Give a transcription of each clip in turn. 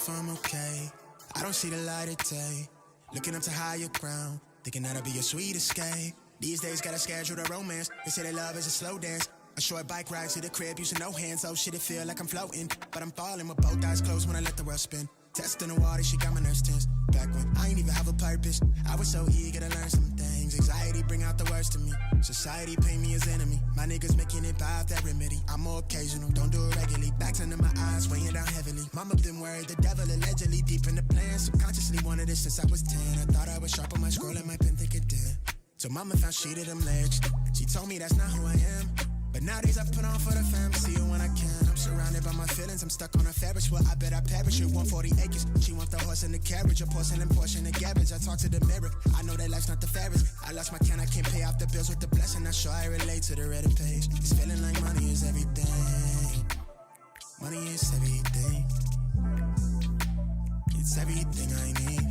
if I'm okay. I don't see the light of day. Looking up to higher ground, thinking that'll be a sweet escape. These days gotta schedule the romance. They say that love is a slow dance. A short bike ride to the crib using no hands. Oh shit, it feel like I'm floating, but I'm falling with both eyes closed when I let the world spin. Testing the water, she got my nerves tense. Back when I ain't even have a purpose, I was so eager to learn some things. Anxiety bring out the worst in me. Society paint me as enemy. My niggas making it by that remedy. I'm more occasional, don't do it regularly. Backs under my eyes, weighing down heavily. Mama been worried, the devil allegedly deep in the plan. Subconsciously wanted it since I was 10. I thought I was sharp on my scroll and my pen think it did. So mama found shit of them legs. She told me that's not who I am. But nowadays I put on for the fam, see you when I can. I'm surrounded by my feelings, I'm stuck on a Ferris wheel. I bet I perish at 140 acres. She wants the horse and the carriage, a porcelain portion of garbage. I talk to the mirror, I know that life's not the fairest. I lost my can, I can't pay off the bills with the blessing. I'm sure I relate to the Reddit page. It's feeling like money is everything. Money is everything. It's everything I need.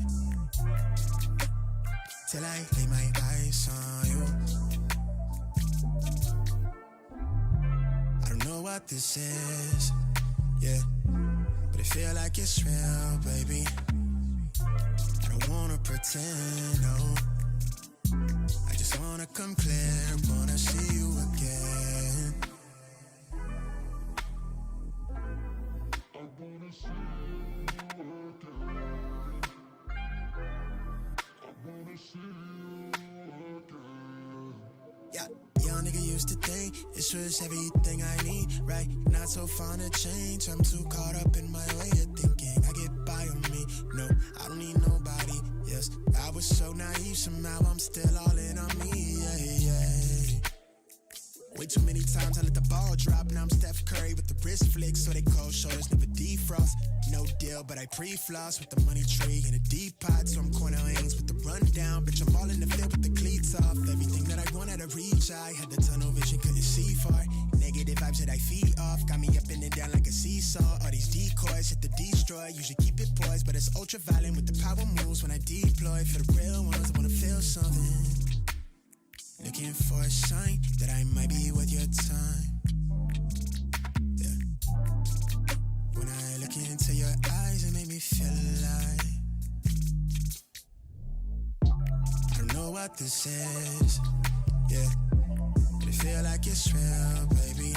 Till I lay my eyes on you. Know what this is, yeah, but it feel like it's real, baby. I don't wanna pretend, no. I just wanna come clear, wanna see you again. I wanna see you again. I wanna see you again. Yeah. Young nigga used to think this was everything I need, right? Not so fond of change, I'm too caught up in my way of thinking. I get by on me, no, I don't need nobody, yes. I was so naive, somehow I'm still all in on me, yeah, yeah. Way too many times I let the ball drop, now I'm Steph Curry with the wrist flick, so they cold shoulders never defrost. No deal, but I pre-floss with the money tree in a deep pot, so I'm corner lanes with the rundown. Bitch, I'm all in the field with the cleats off. Everything that I wanted to reach, I had the tunnel vision, couldn't see far. Negative vibes that I feed off, got me up and down like a seesaw. All these decoys hit the destroy, usually keep it poised, but it's ultra violent with the power moves when I deploy. For the real ones, I wanna feel something. Looking for a sign that I might be worth your time. Yeah. When I look into your eyes, it make me feel alive. I don't know what this is, yeah, but it feel like it's real, baby.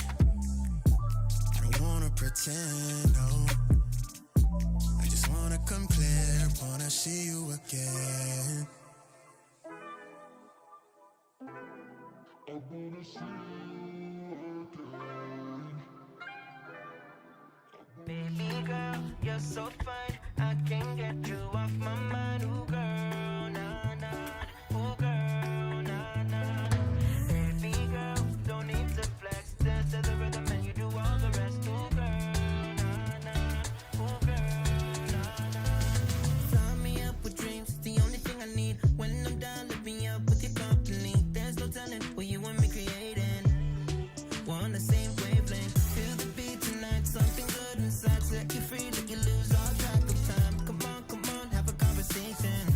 I don't wanna pretend, no. I just wanna come clear, wanna see you again. I wanna see you again. Baby girl, you're so fine, I can't get you off my mind. Ooh girl, nah nah. Ooh girl, nah nah. Baby girl, don't need to flex. Dance to the rhythm and you do all the rest. Ooh girl, nah nah. Ooh girl, nah nah. Fly me up with dreams, the only thing I need. When I'm down, lift me up with your company. There's no telling what you and me creating. We're on the same wavelength. Feel the beat tonight, something good inside. Set you free, let you lose all track of time. Come on, have a conversation.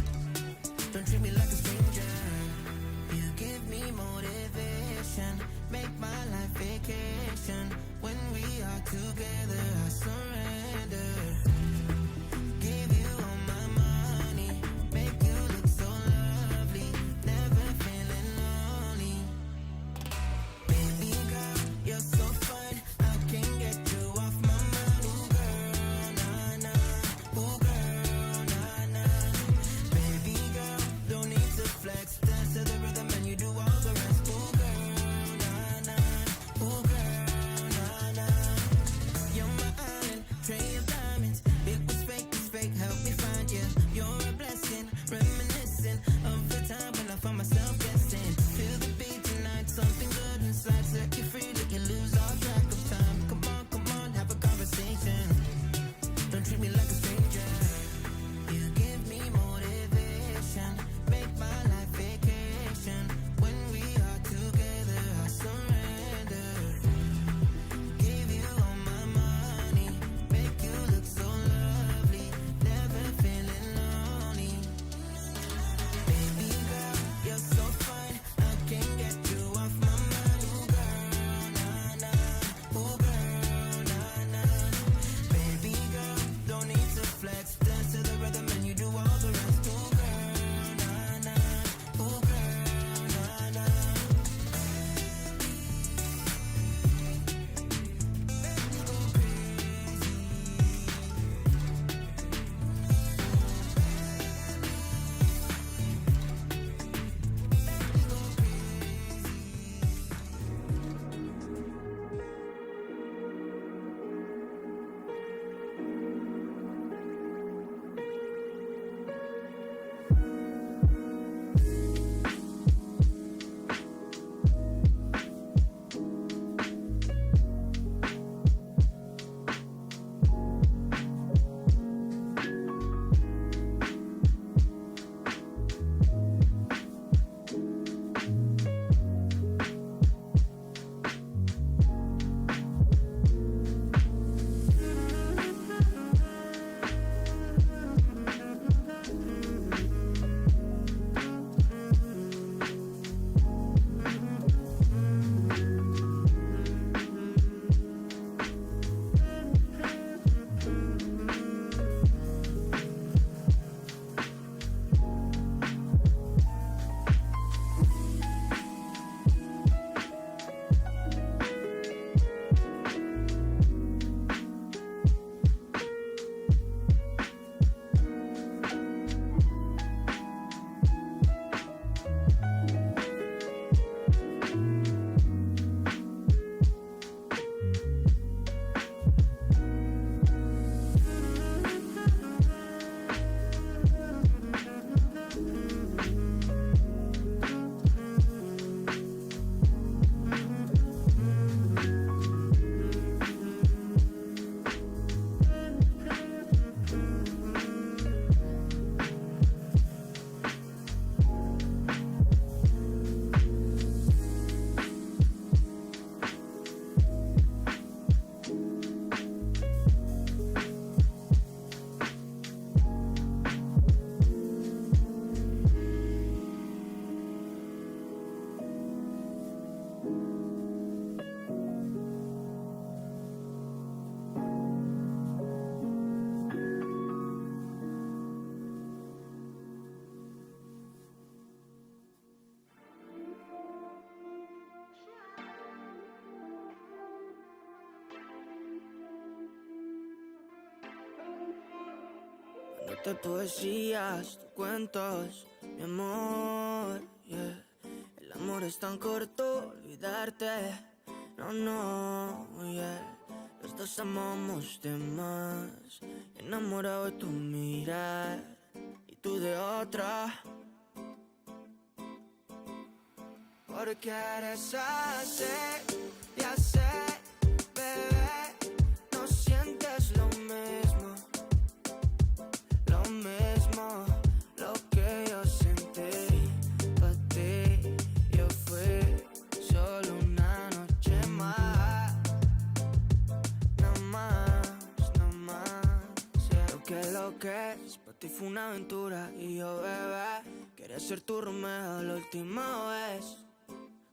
contarte poesías, cuentos, mi amor, yeah. El amor es tan corto, olvidarte, no, yeah. Los dos amamos de más, enamorado de tu mirar y tú de otra. Porque eres así, ya sé, bebé, no sientes lo mismo, lo que yo sentí para ti. Yo fui solo una noche más, no más, yeah. Lo que es, para ti fue una aventura y yo, bebé, quería ser tu Romeo la última vez.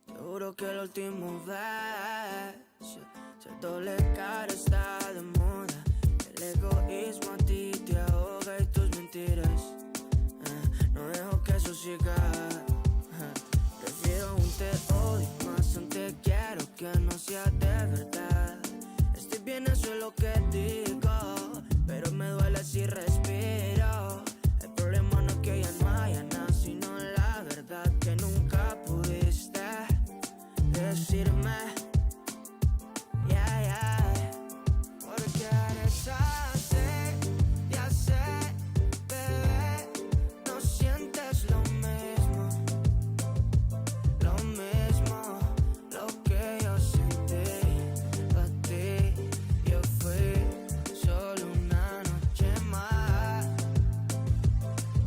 Seguro que la última vez. Ser doble cara está de moda. El egoísmo a ti te ahoga y tus mentiras. No dejo que eso siga. Prefiero un te odio más un te quiero que no sea de verdad. Estoy bien, eso es lo que digo, pero me duele si respiro. El problema no es que ya no haya nada, sino la verdad que nunca pudiste decirme, yeah, porque eres así, ya sé, bebé, no sientes lo mismo, lo que yo sentí para ti. Yo fui solo una noche más,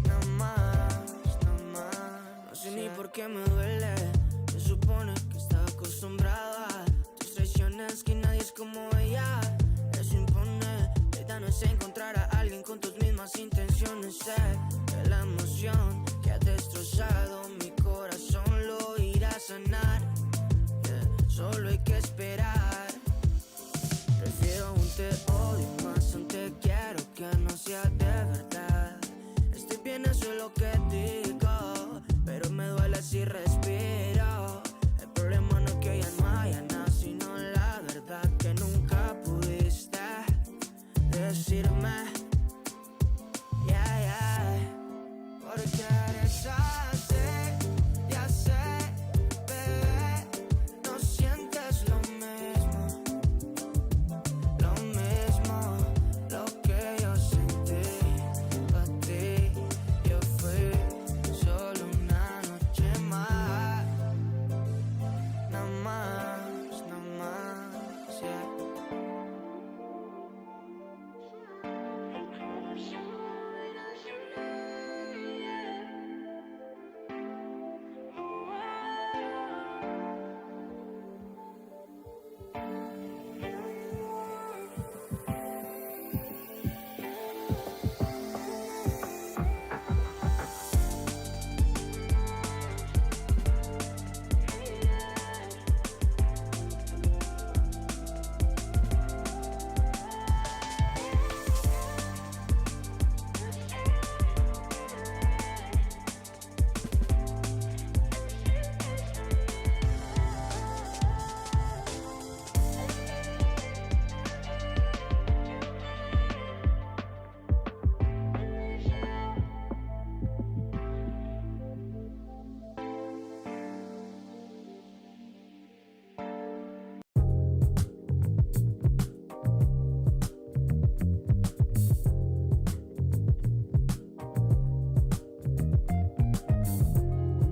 no más, no sé ni por qué me duele. Se supone que estaba acostumbrado a tus traiciones, que nadie es como ella. Eso impone, la idea no es encontrar a alguien con tus mismas intenciones. Sé que la emoción que ha destrozado mi corazón lo irá a sanar, yeah. Solo hay que esperar. Prefiero un te odio más un te quiero que no sea de verdad. Estoy bien, eso es lo que digo, pero me duele si respiro. El problema no es que ya no haya nada, sino la verdad que nunca pudiste decirme, yeah, porque eres así, ya sé, bebé, no sientes lo mismo, lo que yo sentí para ti. Yo fui solo una noche más, no más, yeah.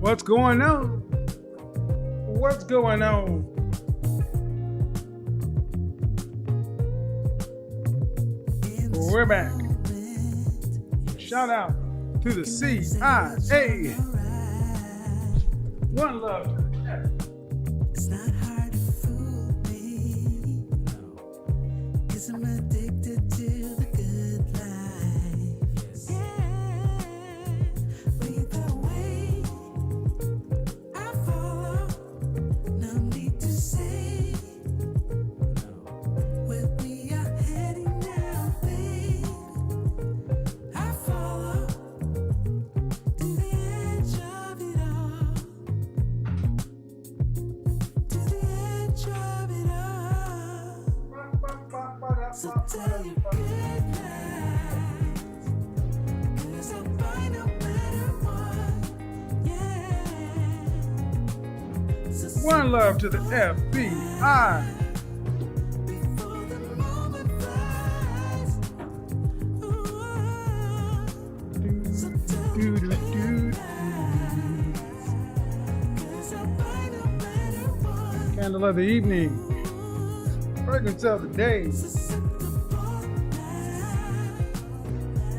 What's going on? What's going on? We're back. Shout out to the CIA. One love to the chat. It's not hard to fool me, no, 'cause I'm addicted to the good life. Yeah, either way, I follow. No need to say where we are heading now, babe. I follow to the edge of it all. To the edge of it all. So tell your good lies, One love to the FBI. before the moment flies. So tell me cause I'll buy no matter what. Candle of the evening. Fragrance of the day. Susceptible now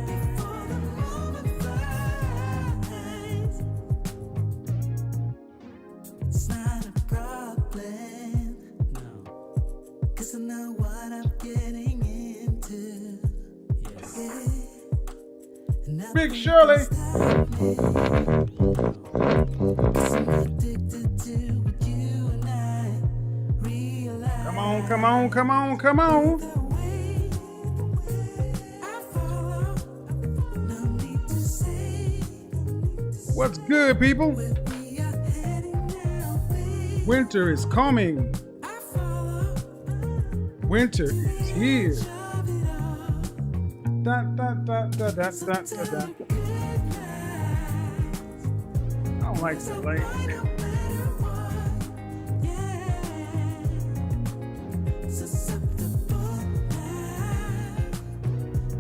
before the moment flies. It's not a problem, no, cause I know what I'm getting into. Yes. And I Big won't Shirley. stop me. 'Cause I'm addicted to what you and I realize. Come on, come on, come on, come on. The way I follow, no need to say What's good, people? where we are heading now, babe. Winter is coming. I follow, Winter is here. love it all. Da, da, da, da, da, da, da, da. I don't like that light. No matter what, yeah. Susceptible now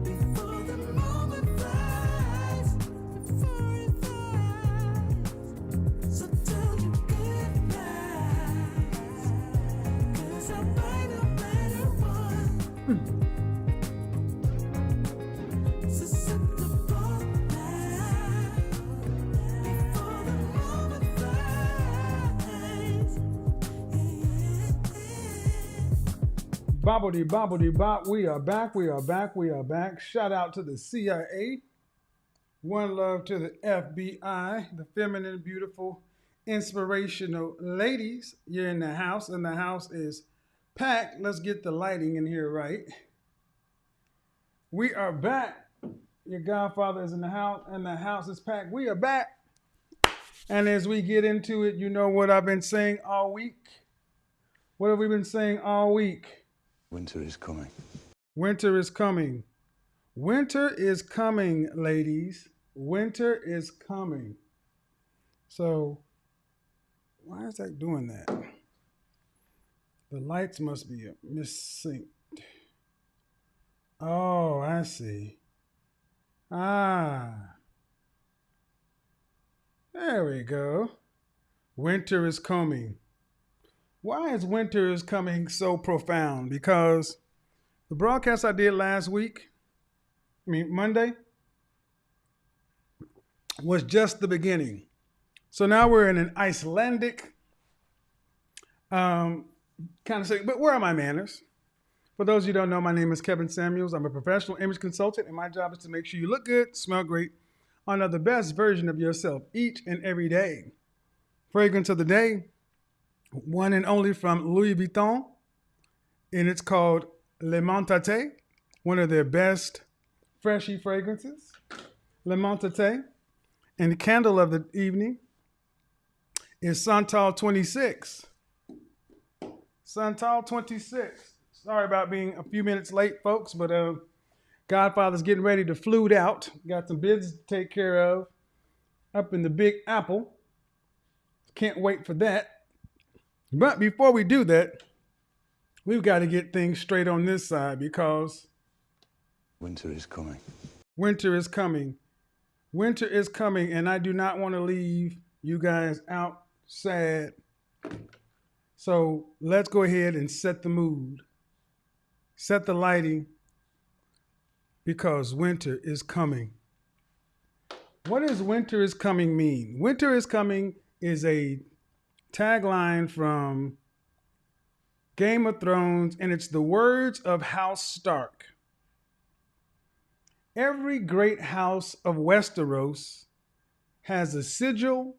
before the moment flies, before it flies. So tell you goodbyes, 'cause I'll buy no matter what. Susceptible now before the moment flies. Bobbity bobbity bop. We are back. We are back. We are back. Shout out to the CIA. One love to the FBI. The feminine, beautiful, inspirational ladies. You're in the house, and the house is packed. Let's get the lighting in here right. We are back. Your godfather is in the house, and the house is packed. We are back. And as we get into it, you know what I've been saying all week? What have we been saying all week? Winter is coming. Winter is coming. Winter is coming, ladies. Winter is coming. So, why is that doing that? The lights must be missynced. Oh, I see. Ah. There we go. Winter is coming. Why is winter is coming so profound? Because the broadcast I did last week, Monday, was just the beginning. So now we're in an Icelandic kind of thing. But where are my manners? For those of you who don't know, my name is Kevin Samuels. I'm a professional image consultant, and my job is to make sure you look good, smell great, honor the best version of yourself each and every day. Fragrance of the day, one and only from Louis Vuitton, and it's called Le Montate, one of their best freshy fragrances. Le Montate. And the candle of the evening is Santal 26. Santal 26. Sorry about being a few minutes late, folks, but Godfather's getting ready to flute out. Got some business to take care of up in the Big Apple. Can't wait for that. But before we do that, we've got to get things straight on this side because Winter is coming. winter is coming. Winter is coming, and I do not want to leave you guys out sad. So let's go ahead and set the mood, set the lighting, because winter is coming. What does winter is coming mean? Winter is coming is a tagline from Game of Thrones, and it's the words of House Stark. Every great house of Westeros has a sigil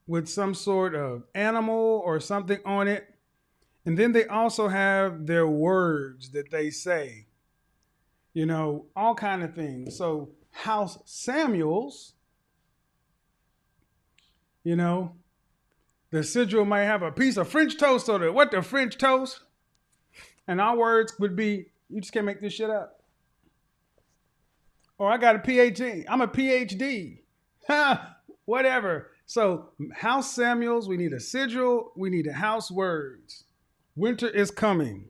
with some sort of animal or something on it. And then they also have their words that they say, you know, all kind of things. So House Samuels, you know, the sigil might have a piece of French toast on it. What the French toast? And our words would be, you just can't make this shit up. Or I got a PhD. I'm a PhD. Ha! Whatever. So house Samuels, we need a sigil, we need a house words. Winter is coming.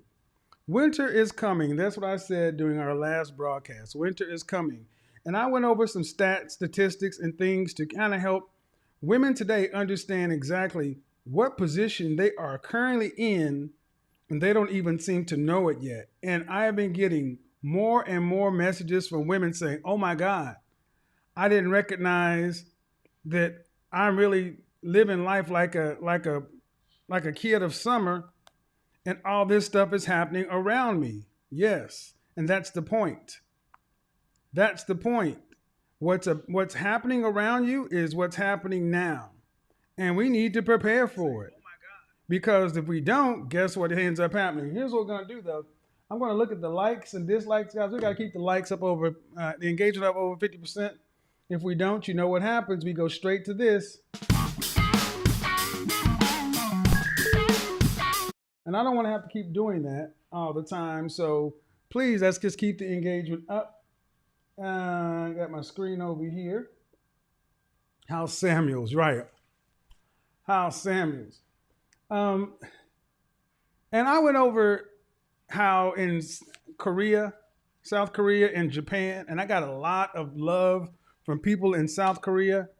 Winter is coming. That's what I said during our last broadcast. Winter is coming. And I went over some stats, statistics, and things to kind of help women today understand exactly what position they are currently in, and they don't even seem to know it yet. And I have been getting more and more messages from women saying, "Oh my God, I didn't recognize that I'm really living life like a kid of summer, and all this stuff is happening around me." Yes, and that's the point. That's the point. What's happening around you is what's happening now, and we need to prepare for it. Because if we don't, guess what ends up happening? Here's what we're gonna do though. I'm gonna look at the likes and dislikes, guys. We gotta keep the likes up over the engagement up over 50%. If we don't, you know what happens. We go straight to this. And I don't want to have to keep doing that all the time. So please, let's just keep the engagement up. I got my screen over here. House Samuels, right. House Samuels. And I went over how in Korea, South Korea, and Japan, and I got a lot of love from people in South Korea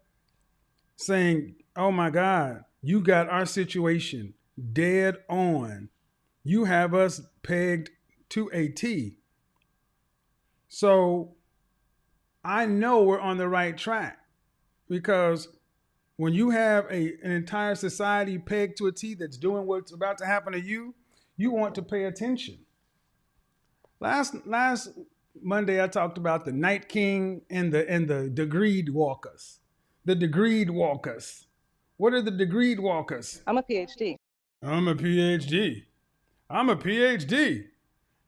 saying, "Oh my God, you got our situation dead on. You have us pegged to a T." So I know we're on the right track, because when you have an entire society pegged to a T that's doing what's about to happen to you, you want to pay attention. Last Monday, I talked about the Night King and the degreed walkers. The degreed walkers. What are the degreed walkers? I'm a PhD. I'm a PhD. I'm a PhD.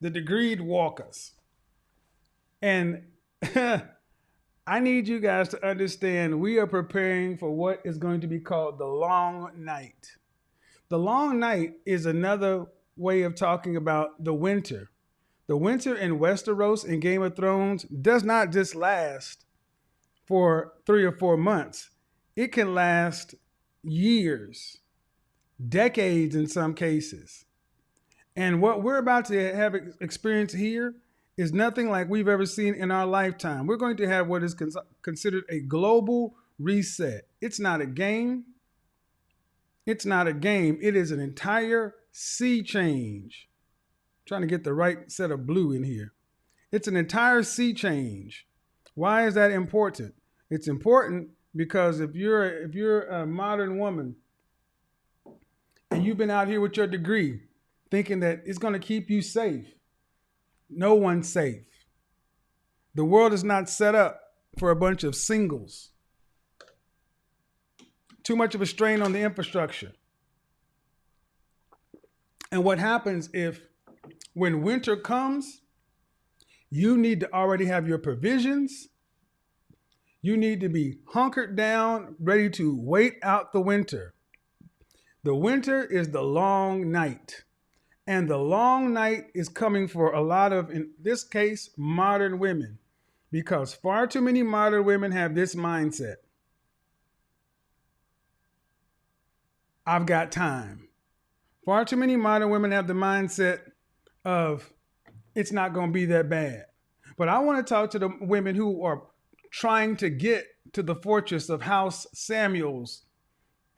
The degreed walkers. And I need you guys to understand we are preparing for what is going to be called the long night. The long night is another way of talking about the winter. The winter in Westeros in Game of Thrones does not just last for 3 or 4 months. It can last years, decades in some cases. And what we're about to have experience here is nothing like we've ever seen in our lifetime. We're going to have what is considered a global reset. It's not a game. It's not a game. It is an entire sea change. I'm trying to get the right set of blue in here. It's an entire sea change. Why is that important? It's important because if you're a modern woman and you've been out here with your degree thinking that it's going to keep you safe, no one's safe. The world is not set up for a bunch of singles. Too much of a strain on the infrastructure. And what happens if, when winter comes, you need to already have your provisions. You need to be hunkered down, ready to wait out the winter. The winter is the long night. And the long night is coming for a lot of, in this case, modern women, because far too many modern women have this mindset. I've got time. Far too many modern women have the mindset of it's not going to be that bad. But I want to talk to the women who are trying to get to the fortress of House Samuels,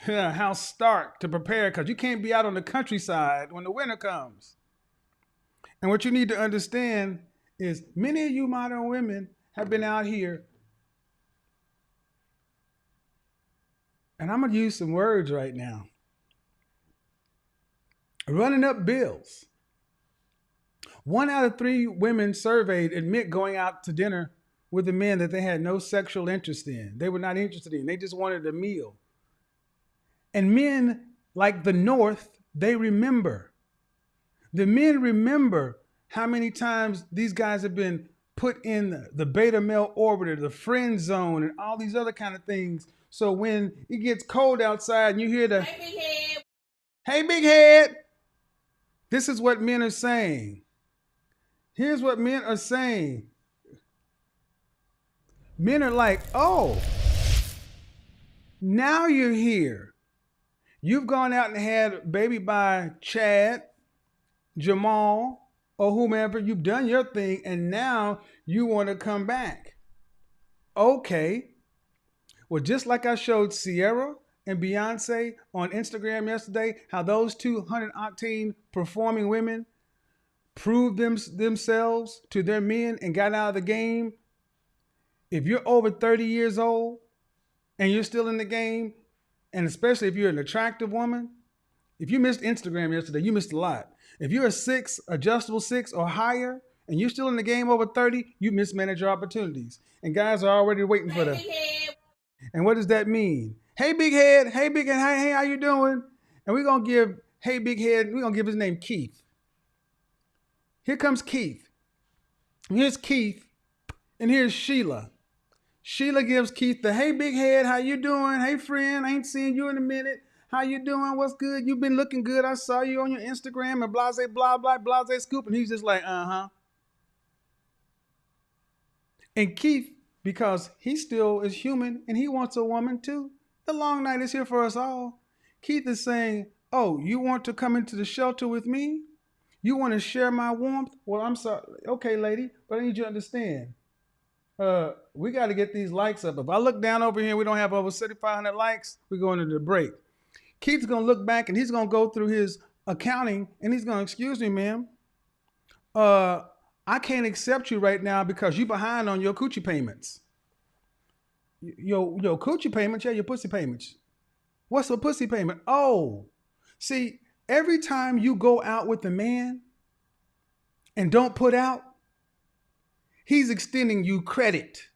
House Stark, to prepare, because you can't be out on the countryside when the winter comes. And what you need to understand is many of you modern women have been out here, and I'm going to use some words right now, running up bills. 1 out of 3 women surveyed admit going out to dinner with a man that they had no sexual interest in. They were not interested in. They just wanted a meal. And men, like the North, they remember. The men remember how many times these guys have been put in the beta male orbiter, the friend zone, and all these other kind of things. So when it gets cold outside and you hear the, "Hey, big head. Hey, big head." This is what men are saying. Here's what men are saying. Men are like, "Oh, Now you're here. You've gone out and had a baby by Chad, Jamal, or whomever. You've done your thing, and now you want to come back. Okay. Well, just like I showed Sierra and Beyonce on Instagram yesterday, how those 200 octane performing women proved themselves to their men and got out of the game. If you're over 30 years old and you're still in the game, and especially if you're an attractive woman, if you missed Instagram yesterday, you missed a lot. If you're a 6, adjustable 6 or higher, and you're still in the game over 30, you mismanage your opportunities. And guys are already waiting for them. And what does that mean? Hey, big head. Hey, big head. Hey, how you doing? And we're going to give, hey, big head, we're going to give his name Keith. Here comes Keith. Here's Keith. And here's Sheila. Sheila gives Keith the, hey, big head, how you doing? Hey, friend, I ain't seen you in a minute. How you doing? What's good? You've been looking good. I saw you on your Instagram and blase, blah, blah, blase, scoop. And he's just like, uh-huh. And Keith, because he still is human and he wants a woman too. The long night is here for us all. Keith is saying, oh, you want to come into the shelter with me? You want to share my warmth? Well, I'm sorry. Okay, lady, but I need you to understand. We got to get these likes up. If I look down over here, we don't have over 7,500 likes. We're going to the break. Keith's going to look back and he's going to go through his accounting and he's going to, excuse me, ma'am. I can't accept you right now because you're behind on your coochie payments. Your coochie payments, yeah, your pussy payments. What's a pussy payment? Oh, see, every time you go out with a man and don't put out, he's extending you credit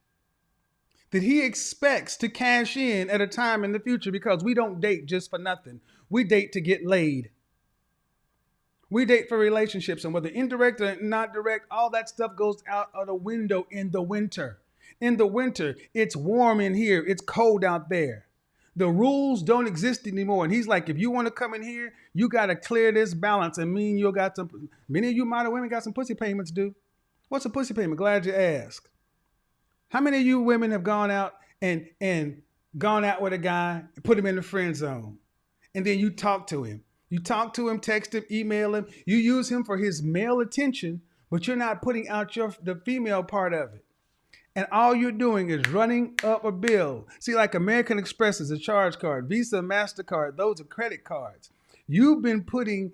that he expects to cash in at a time in the future, because we don't date just for nothing. We date to get laid. We date for relationships, and whether indirect or not direct, all that stuff goes out of the window in the winter. In the winter, it's warm in here. It's cold out there. The rules don't exist anymore. And he's like, if you want to come in here, you got to clear this balance. And many of you modern women got some pussy payments due. What's a pussy payment? Glad you asked. How many of you women have gone out and gone out with a guy and put him in the friend zone? And then you talk to him. You talk to him, text him, email him. You use him for his male attention, but you're not putting out the female part of it. And all you're doing is running up a bill. See, like American Express is a charge card. Visa, MasterCard, those are credit cards. You've been putting,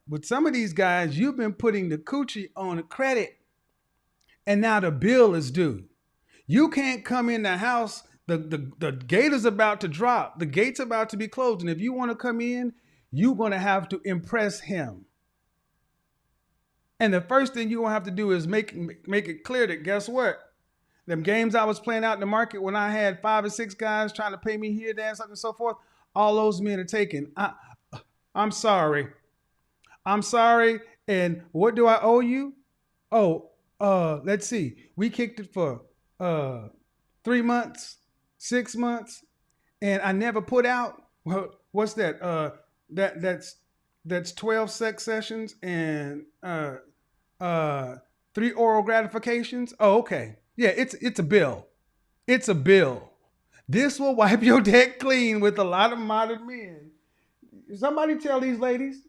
with some of these guys, you've been putting the coochie on a credit. And now the bill is due. You can't come in the house. The gate is about to drop. The gate's about to be closed. And if you want to come in, you're going to have to impress him. And the first thing you're going to have to do is make it clear that, guess what? Them games I was playing out in the market when I had 5 or 6 guys trying to pay me here, there, something and so forth, all those men are taken. I'm sorry. I'm sorry. And what do I owe you? Oh, let's see. We kicked it for 3 months, 6 months, and I never put out. What's that? That's 12 sex sessions and 3 oral gratifications. Oh, okay. Yeah, it's a bill. It's a bill. This will wipe your deck clean with a lot of modern men. Somebody tell these ladies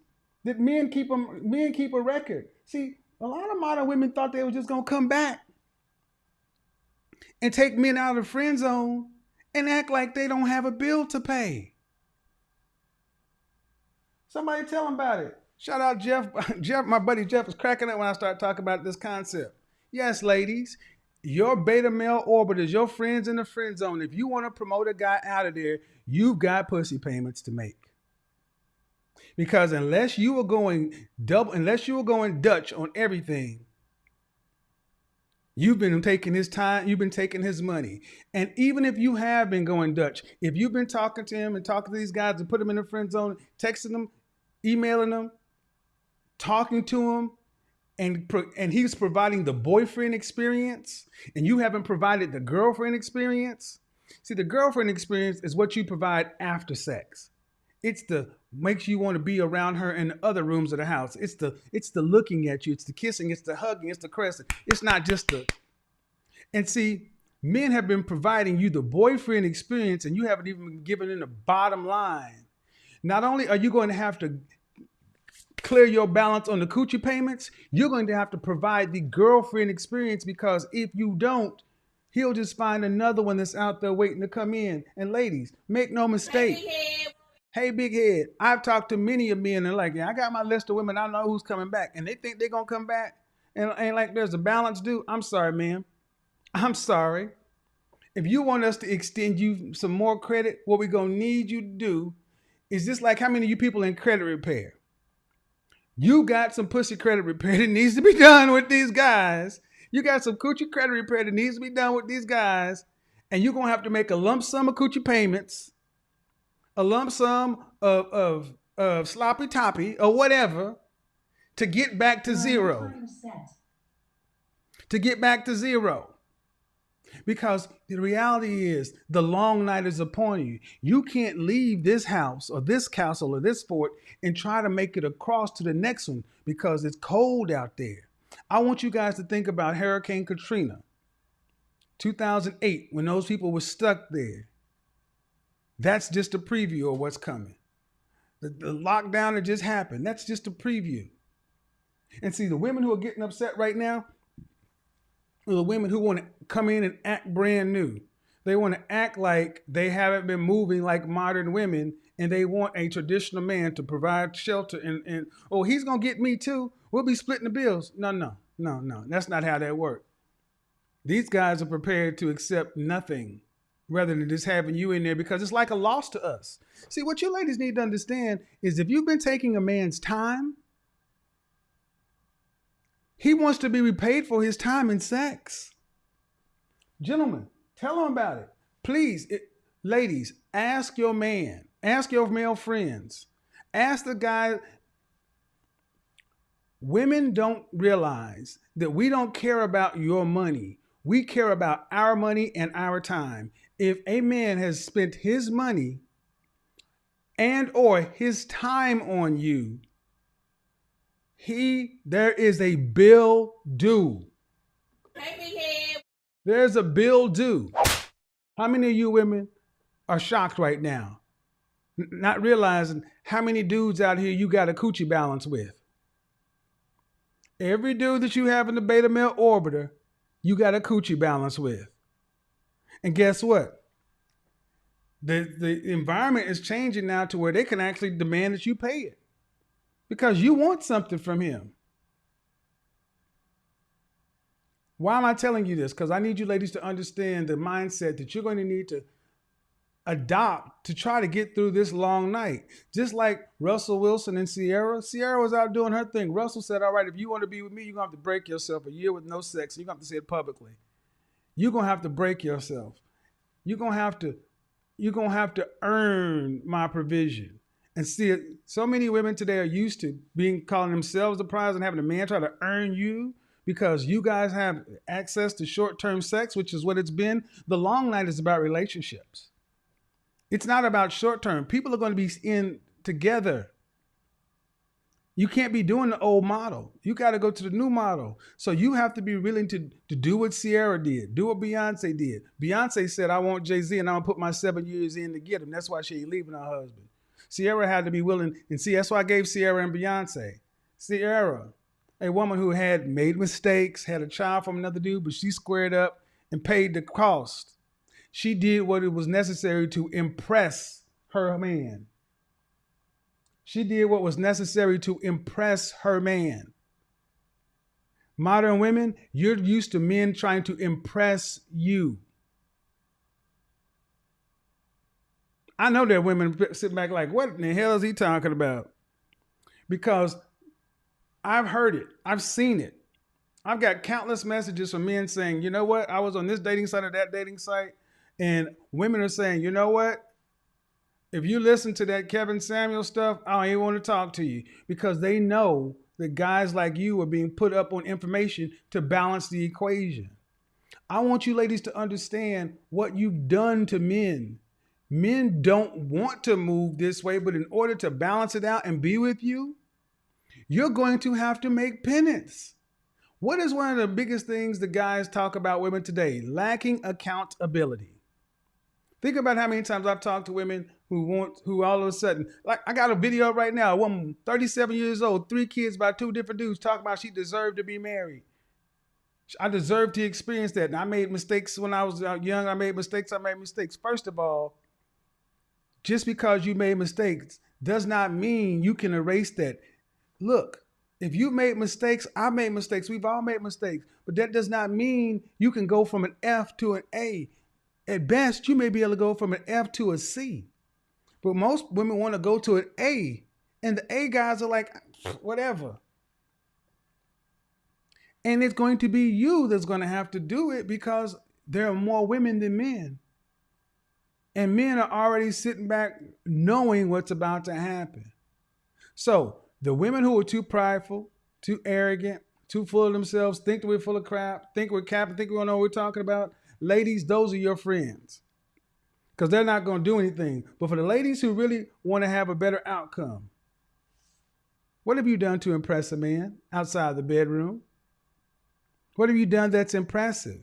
that men keep a record. See, a lot of modern women thought they were just gonna come back and take men out of the friend zone and act like they don't have a bill to pay. Somebody tell them about it. Shout out Jeff. Jeff, my buddy Jeff was cracking up when I started talking about this concept. Yes, ladies, your beta male orbiters, your friends in the friend zone, if you want to promote a guy out of there, you've got pussy payments to make. Because unless you were going Dutch on everything, you've been taking his time, you've been taking his money. And even if you have been going Dutch, if you've been talking to him and talking to these guys and put them in the friend zone, texting them, emailing them, talking to him, and he's providing the boyfriend experience, and you haven't provided the girlfriend experience. See, the girlfriend experience is what you provide after sex. It's the makes you want to be around her in the other rooms of the house. It's the looking at you. It's the kissing. It's the hugging. It's the caressing. It's not just the. And see, Men have been providing you the boyfriend experience, and you haven't even been given in the bottom line. Not only are you going to have to clear your balance on the coochie payments, you're going to have to provide the girlfriend experience, because if you don't, he'll just find another one that's out there waiting to come in. And ladies, make no mistake. Hey, big head. I've talked to many of men, and they're like, yeah, I got my list of women. I know who's coming back. And they think they're going to come back. And ain't like there's a balance due. I'm sorry, man. I'm sorry. If you want us to extend you some more credit, what we're going to need you to do is just like how many of you people in credit repair? You got some pussy credit repair that needs to be done with these guys. You got some coochie credit repair that needs to be done with these guys. And you're going to have to make a lump sum of coochie payments, a lump sum of sloppy toppy or whatever to get back to zero. To get back to zero. Because the reality is the long night is upon you. You can't leave this house or this castle or this fort and try to make it across to the next one because it's cold out there. I want you guys to think about Hurricane Katrina, 2008, when those people were stuck there. That's just a preview of what's coming. The lockdown that just happened, that's just a preview. And see, the women who are getting upset right now, the women who want to come in and act brand new. They want to act like they haven't been moving like modern women, and they want a traditional man to provide shelter and oh, he's going to get me too. We'll be splitting the bills. No. That's not how that works. These guys are prepared to accept nothing rather than just having you in there because it's like a loss to us. See, what you ladies need to understand is if you've been taking a man's time, he wants to be repaid for his time and sex. Gentlemen, tell him about it. Please, ladies, ask your man. Ask your male friends. Ask the guy. Women don't realize that we don't care about your money. We care about our money and our time. If a man has spent his money and or his time on you, there is a bill due. There's a bill due. How many of you women are shocked right now, not realizing how many dudes out here you got a coochie balance with? Every dude that you have in the beta male orbiter, you got a coochie balance with. And guess what? The environment is changing now to where they can actually demand that you pay it. Because you want something from him. Why am I telling you this? Because I need you ladies to understand the mindset that you're going to need to adopt to try to get through this long night. Just like Russell Wilson and Sierra. Sierra was out doing her thing. Russell said, all right, if you want to be with me, you're going to have to break yourself. A year with no sex. You're going to have to say it publicly. You're going to have to break yourself. You're going to have to earn my provision. And see, so many women today are used to calling themselves the prize and having a man try to earn you because you guys have access to short-term sex, which is what it's been. The long night is about relationships. It's not about short-term. People are going to be in together. You can't be doing the old model. You got to go to the new model. So you have to be willing to do what Sierra did, do what Beyonce did. Beyonce said, I want Jay-Z and I'm going to put my 7 years in to get him. That's why she ain't leaving her husband. Sierra had to be willing, and see, that's why I gave Sierra and Beyonce. Sierra, a woman who had made mistakes, had a child from another dude, but she squared up and paid the cost. She did what it was necessary to impress her man. She did what was necessary to impress her man. Modern women, you're used to men trying to impress you. I know there are women sitting back like, what in the hell is he talking about? Because I've heard it. I've seen it. I've got countless messages from men saying, you know what? I was on this dating site or that dating site. And women are saying, you know what? If you listen to that Kevin Samuel stuff, I don't even want to talk to you. Because they know that guys like you are being put up on information to balance the equation. I want you ladies to understand what you've done to men. Men don't want to move this way, but in order to balance it out and be with you, you're going to have to make penance. What is one of the biggest things the guys talk about women today? Lacking accountability. Think about how many times I've talked to women who all of a sudden, like I got a video right now, a woman 37 years old, 3 kids by 2 different dudes, talking about she deserved to be married. I deserve to experience that. And I made mistakes when I was young. I made mistakes. First of all, just because you made mistakes does not mean you can erase that. Look, if you made mistakes, I made mistakes. We've all made mistakes. But that does not mean you can go from an F to an A. At best, you may be able to go from an F to a C. But most women want to go to an A. And the A guys are like, whatever. And it's going to be you that's going to have to do it because there are more women than men. And men are already sitting back knowing what's about to happen. So the women who are too prideful, too arrogant, too full of themselves, think that we're full of crap, think we're capping, think we don't know what we're talking about. Ladies, those are your friends because they're not going to do anything. But for the ladies who really want to have a better outcome, what have you done to impress a man outside the bedroom? What have you done that's impressive?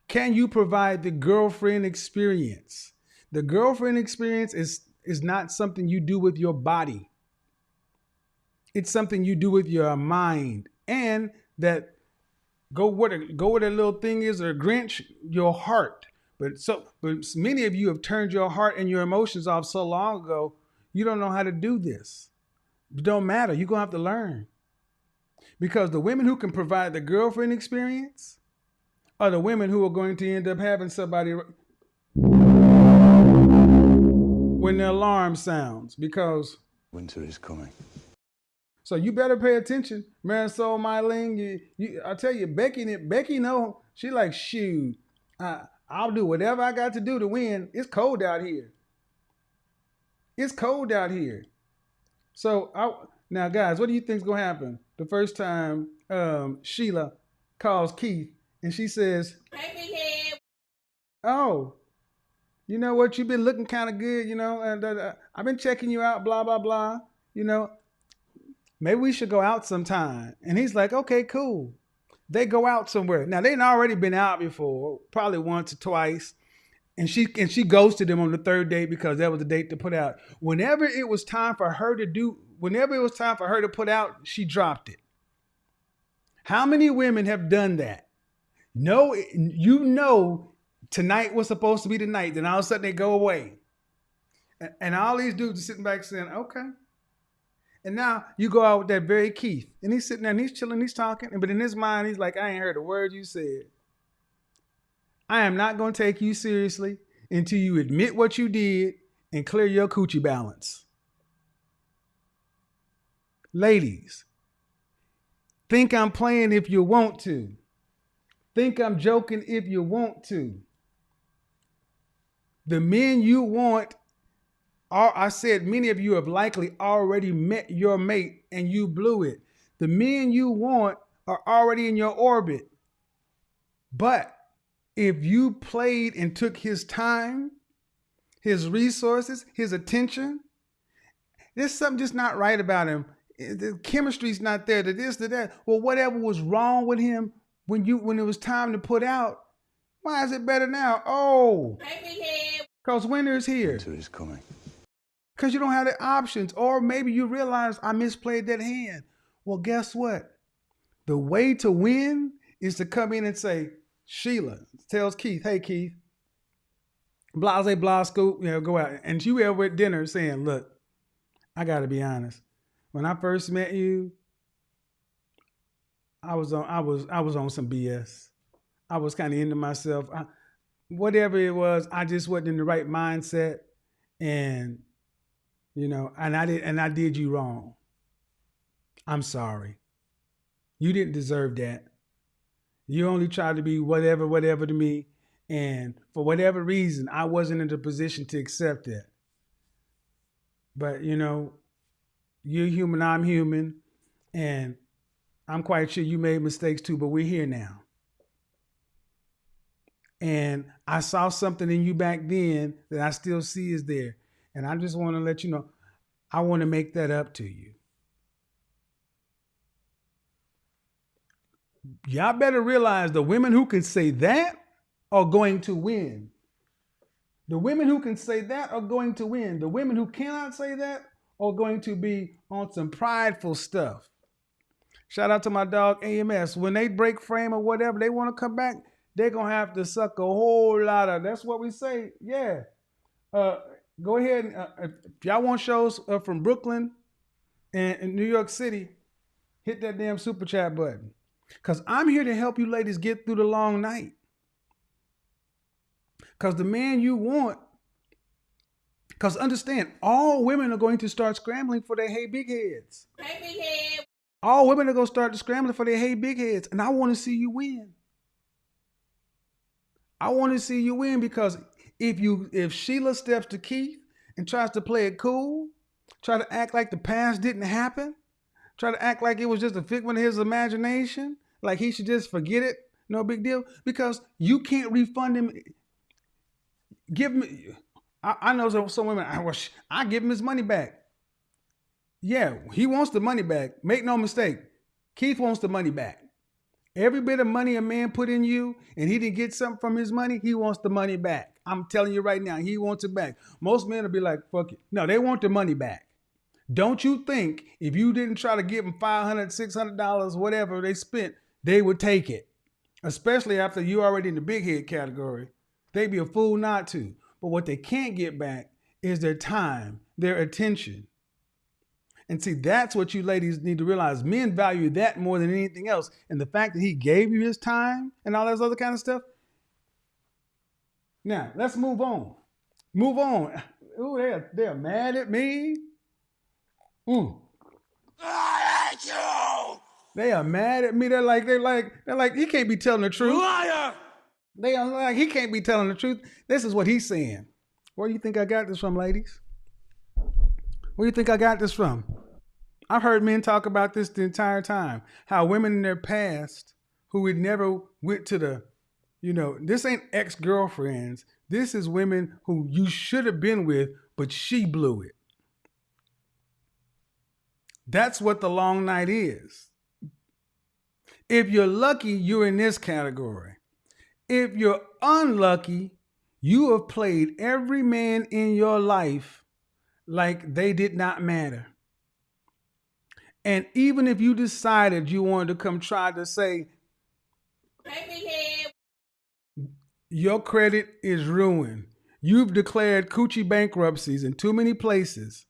Can you provide the girlfriend experience? The girlfriend experience is not something you do with your body. It's something you do with your mind. And that go where that little thing is, or Grinch, your heart. But many of you have turned your heart and your emotions off so long ago, you don't know how to do this. It don't matter. You're going to have to learn. Because the women who can provide the girlfriend experience are the women who are going to end up having somebody when the alarm sounds, because winter is coming. So you better pay attention. Marisol, Mylene, I tell you, Becky know, she like, shoot, I'll do whatever I got to do to win. It's cold out here. It's cold out here. So now, guys, what do you think's going to happen the first time Sheila calls Keith and she says, "Hey, big head. Oh, you know what? You've been looking kind of good, and I've been checking you out, blah, blah, blah. Maybe we should go out sometime." And he's like, okay, cool. They go out somewhere. Now, they'd already been out before, probably once or twice. And she ghosted him on the 3rd date because that was the date to put out. Whenever it was time for her to put out, she dropped it. How many women have done that? No, tonight was supposed to be the night. Then all of a sudden they go away. And all these dudes are sitting back saying, okay. And now you go out with that very Keith. And he's sitting there and he's chilling, he's talking. But in his mind, he's like, I ain't heard a word you said. I am not going to take you seriously until you admit what you did and clear your coochie balance. Ladies, think I'm playing if you want to. Think I'm joking if you want to. The men you want I said many of you have likely already met your mate and you blew it. The men you want are already in your orbit. But if you played and took his time, his resources, his attention, there's something just not right about him. The chemistry's not there, to this, to that. Well, whatever was wrong with him when it was time to put out, why is it better now? Oh, because winter is here. Winter is coming. Because you don't have the options. Or maybe you realize I misplayed that hand. Well, guess what? The way to win is to come in and say, Sheila tells Keith, hey, Keith, blase, blah, scoop, go out. And you ever at dinner saying, look, I got to be honest. When I first met you, I was on some BS. I was kind of into myself. Whatever it was, I just wasn't in the right mindset. And I did you wrong. I'm sorry. You didn't deserve that. You only tried to be whatever to me. And for whatever reason, I wasn't in the position to accept that. But, you're human, I'm human. And I'm quite sure you made mistakes too, but we're here now. And I saw something in you back then that I still see is there. And I just want to let you know, I want to make that up to you. Y'all better realize the women who can say that are going to win. The women who can say that are going to win. The women who cannot say that are going to be on some prideful stuff. Shout out to my dog AMS. When they break frame or whatever, they want to come back, they're going to have to suck a whole lot of, that's what we say. Yeah. Go ahead. And, if y'all want shows from Brooklyn and New York City, hit that damn super chat button. Because I'm here to help you ladies get through the long night. Because the man you want, because understand, all women are going to start scrambling for their hey big heads. Hey big head. All women are going to start scrambling for their hey big heads. And I want to see you win. I want to see you win because if Sheila steps to Keith and tries to play it cool, try to act like the past didn't happen, try to act like it was just a figment of his imagination, like he should just forget it, no big deal, because you can't refund him. Give me, I know some women, I give him his money back. Yeah, he wants the money back. Make no mistake, Keith wants the money back. Every bit of money a man put in you and he didn't get something from his money, he wants the money back. I'm telling you right now, he wants it back. Most men will be like, fuck it. No, they want the money back. Don't you think if you didn't try to give them $500, $600, whatever they spent, they would take it? Especially after you already in the big head category. They'd be a fool not to. But what they can't get back is their time, their attention. And see, that's what you ladies need to realize. Men value that more than anything else. And the fact that he gave you his time and all that other kind of stuff. Now, let's move on. Move on. Ooh, they're mad at me. I hate you. They are mad at me. They're like, he can't be telling the truth. Liar! They are like, he can't be telling the truth. This is what he's saying. Where do you think I got this from, ladies? Where do you think I got this from? I've heard men talk about this the entire time. How women in their past who had never went to the, this ain't ex-girlfriends. This is women who you should have been with, but she blew it. That's what the long night is. If you're lucky, you're in this category. If you're unlucky, you have played every man in your life like they did not matter. And even if you decided you wanted to come try to say, your credit is ruined. You've declared coochie bankruptcies in too many places.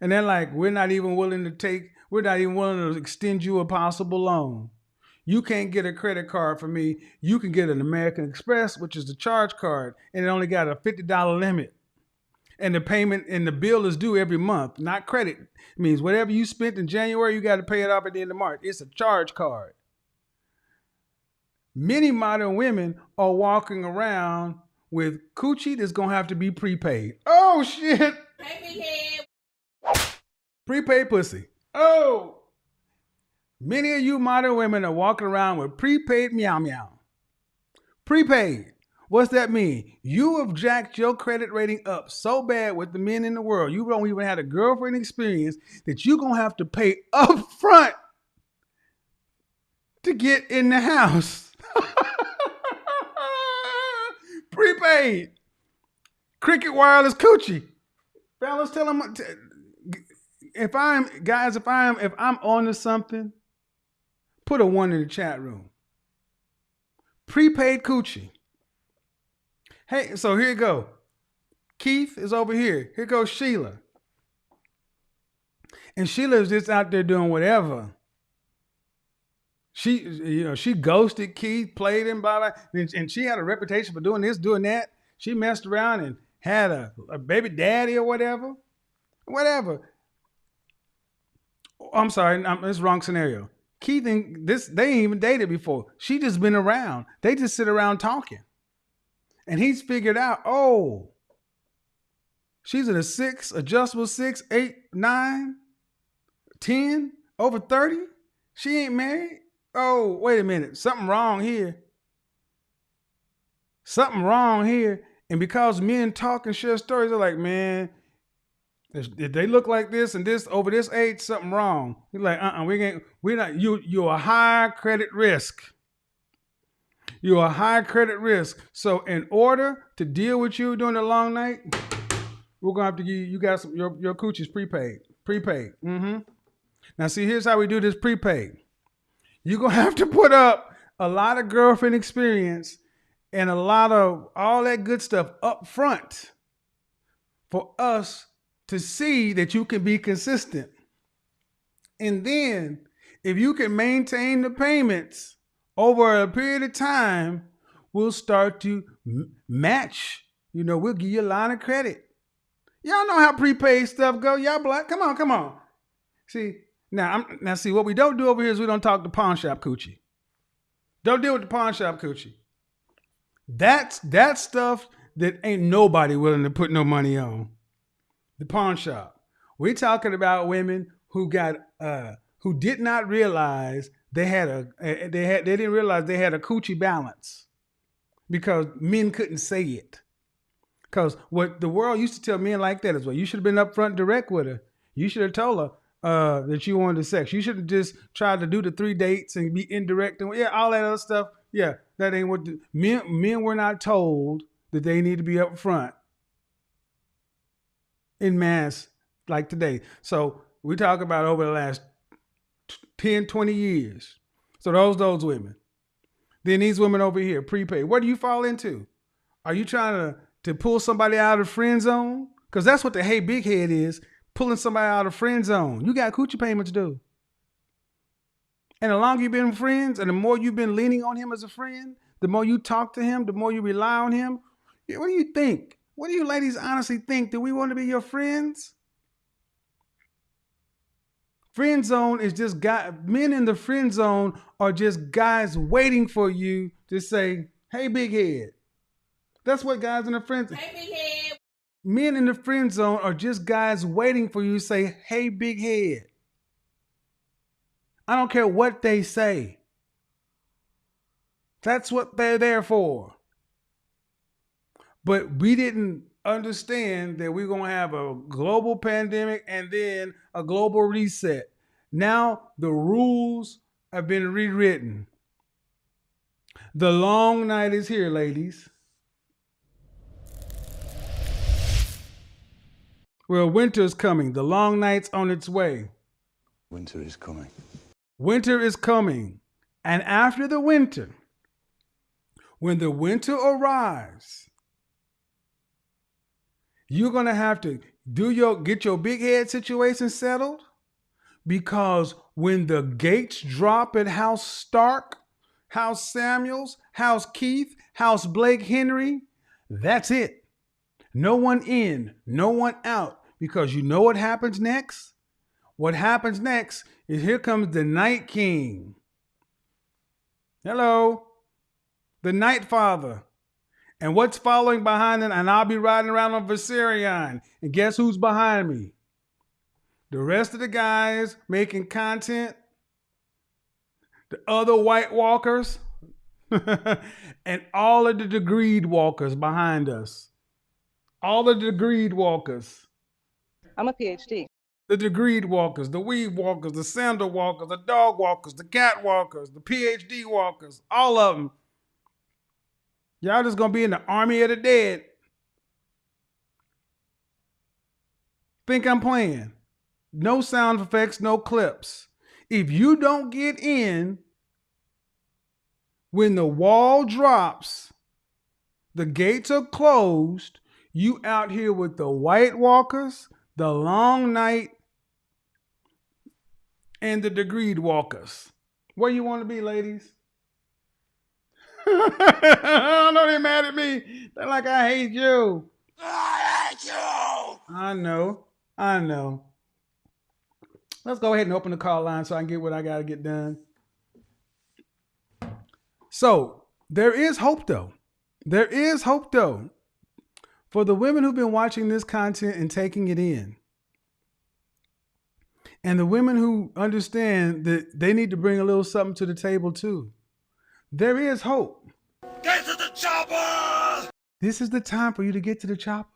And they're like, we're not even willing to extend you a possible loan. You can't get a credit card from me. You can get an American Express, which is the charge card, and it only got a $50 limit. And the payment and the bill is due every month, not credit. It means whatever you spent in January, you got to pay it off at the end of March. It's a charge card. Many modern women are walking around with coochie that's going to have to be prepaid. Oh, shit. Prepaid pussy. Oh. Many of you modern women are walking around with prepaid meow meow. Prepaid. What's that mean? You have jacked your credit rating up so bad with the men in the world. You don't even have a girlfriend experience that you're going to have to pay up front to get in the house. Prepaid. Cricket wireless coochie. Fellas, tell them if I'm on to something, put a 1 in the chat room. Prepaid coochie. Hey, so here you go. Keith is over here. Here goes Sheila. And Sheila's just out there doing whatever. She ghosted Keith, played him, blah, blah. And she had a reputation for doing this, doing that. She messed around and had a baby daddy or whatever. Whatever. I'm sorry, it's the wrong scenario. Keith and they ain't even dated before. She just been around. They just sit around talking. And he's figured out, oh, she's at a 6, adjustable 6, 8, 9, 10, over 30. She ain't married. Oh, wait a minute. Something wrong here. Something wrong here. And because men talk and share stories, they're like, man, If they look like this and this over this age, something wrong. You're like, we're not. You're a high credit risk. You're a high credit risk. So in order to deal with you during the long night, we're gonna have to give you got some your coochie's prepaid. Prepaid. Mm-hmm. Now see, here's how we do this prepaid. You're gonna have to put up a lot of girlfriend experience and a lot of all that good stuff up front for us to see that you can be consistent. And then if you can maintain the payments over a period of time, we'll start to match. We'll give you a line of credit. Y'all know how prepaid stuff go. Y'all black. Come on. See, now see what we don't do over here is we don't talk to pawn shop coochie. Don't deal with the pawn shop coochie. That's stuff that ain't nobody willing to put no money on. The pawn shop. We're talking about women who did not realize they didn't realize they had a coochie balance because men couldn't say it. Because what the world used to tell men like that is, well, you should have been upfront direct with her. You should have told her that you wanted sex. You should have just tried to do the 3 dates and be indirect and all that other stuff. Yeah, that ain't what men were not told that they need to be upfront in mass like today. So we talk about over the last 10, 20 years. So those women. Then these women over here, prepaid. What do you fall into? Are you trying to pull somebody out of the friend zone? Because that's what the hey big head is, pulling somebody out of friend zone. You got Coochie Payments due. And the longer you've been friends and the more you've been leaning on him as a friend, the more you talk to him, the more you rely on him. What do you think? What do you ladies honestly think? Do we want to be your friends? Friend zone is just men in the friend zone are just guys waiting for you to say, hey, big head. That's what guys in the friend zone. Hey, big head. Men in the friend zone are just guys waiting for you to say, hey, big head. I don't care what they say. That's what they're there for. But we didn't understand that we're going to have a global pandemic and then a global reset. Now the rules have been rewritten. The long night is here, ladies. Well, winter's coming. The long night's on its way. Winter is coming. Winter is coming. And after the winter, when the winter arrives, you're going to have to get your big head situation settled, because when the gates drop at House Stark, House Samuels, House Keith, House Blake Henry, that's it. No one in, no one out, because you know what happens next? What happens next is here comes the Night King. Hello, the Night Father. And what's following behind it? And I'll be riding around on Viserion. And guess who's behind me? The rest of the guys making content. The other White Walkers. And all of the degreed walkers behind us. All of the degreed walkers. I'm a PhD. The degreed walkers, the weed walkers, the sandal walkers, the dog walkers, the cat walkers, the PhD walkers, all of them. Y'all just gonna be in the army of the dead. Think I'm playing. No sound effects, no clips. If you don't get in when the wall drops, the gates are closed, you out here with the White Walkers, the Long Night, and the degreed walkers. Where you want to be, ladies? I know they're mad at me. They're like, I hate you. I hate you. I know. Let's go ahead and open the call line so I can get what I got to get done. So there is hope, though. There is hope, though, for the women who've been watching this content and taking it in. And the women who understand that they need to bring a little something to the table, too. There is hope. Get to the chopper! This is the time for you to get to the chopper.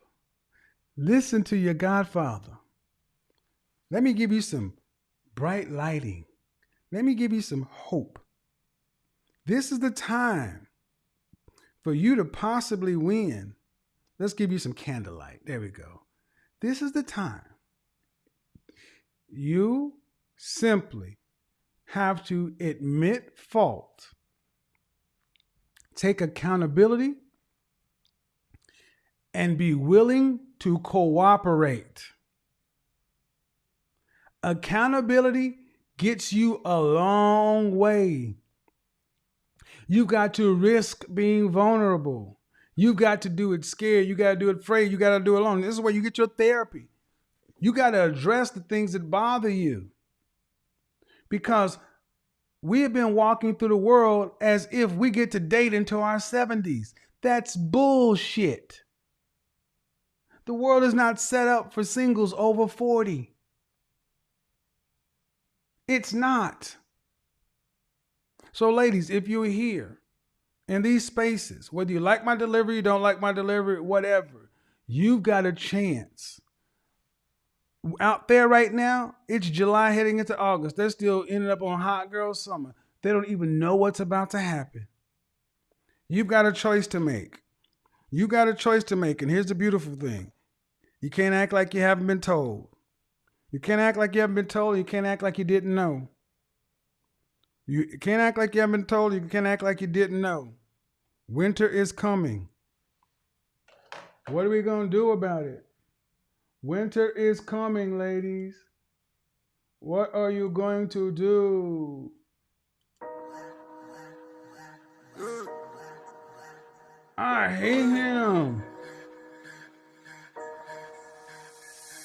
Listen to your Godfather. Let me give you some bright lighting. Let me give you some hope. This is the time for you to possibly win. Let's give you some candlelight. There we go. This is the time. You simply have to admit fault, take accountability, and be willing to cooperate. Accountability gets you a long way. You've got to risk being vulnerable. You've got to do it scared. You got to do it afraid. You got to do it alone. This is where you get your therapy. You got to address the things that bother you. Because we have been walking through the world as if we get to date into our 70s. That's bullshit. The world is not set up for singles over 40. It's not. So ladies, if you're here in these spaces, whether you like my delivery, don't like my delivery, whatever, you've got a chance. Out there right now, it's July heading into August. They're still ending up on Hot Girl Summer. They don't even know what's about to happen. You've got a choice to make. You got a choice to make. And here's the beautiful thing. You can't act like you haven't been told. You can't act like you haven't been told. You can't act like you didn't know. You can't act like you haven't been told. You can't act like you didn't know. Winter is coming. What are we going to do about it? Winter is coming, ladies. What are you going to do? I hate him.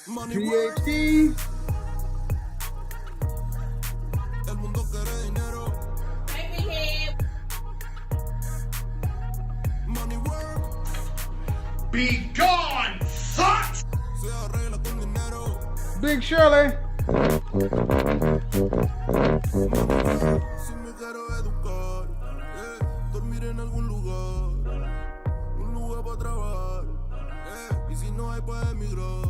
PhD. El mundo quiere dinero. Money work. Be gone, sucks! Se arregla con dinero. Big Shirley. Si me quiero educar, dormir en algún lugar, un lugar para trabajar, y si no hay para emigrar.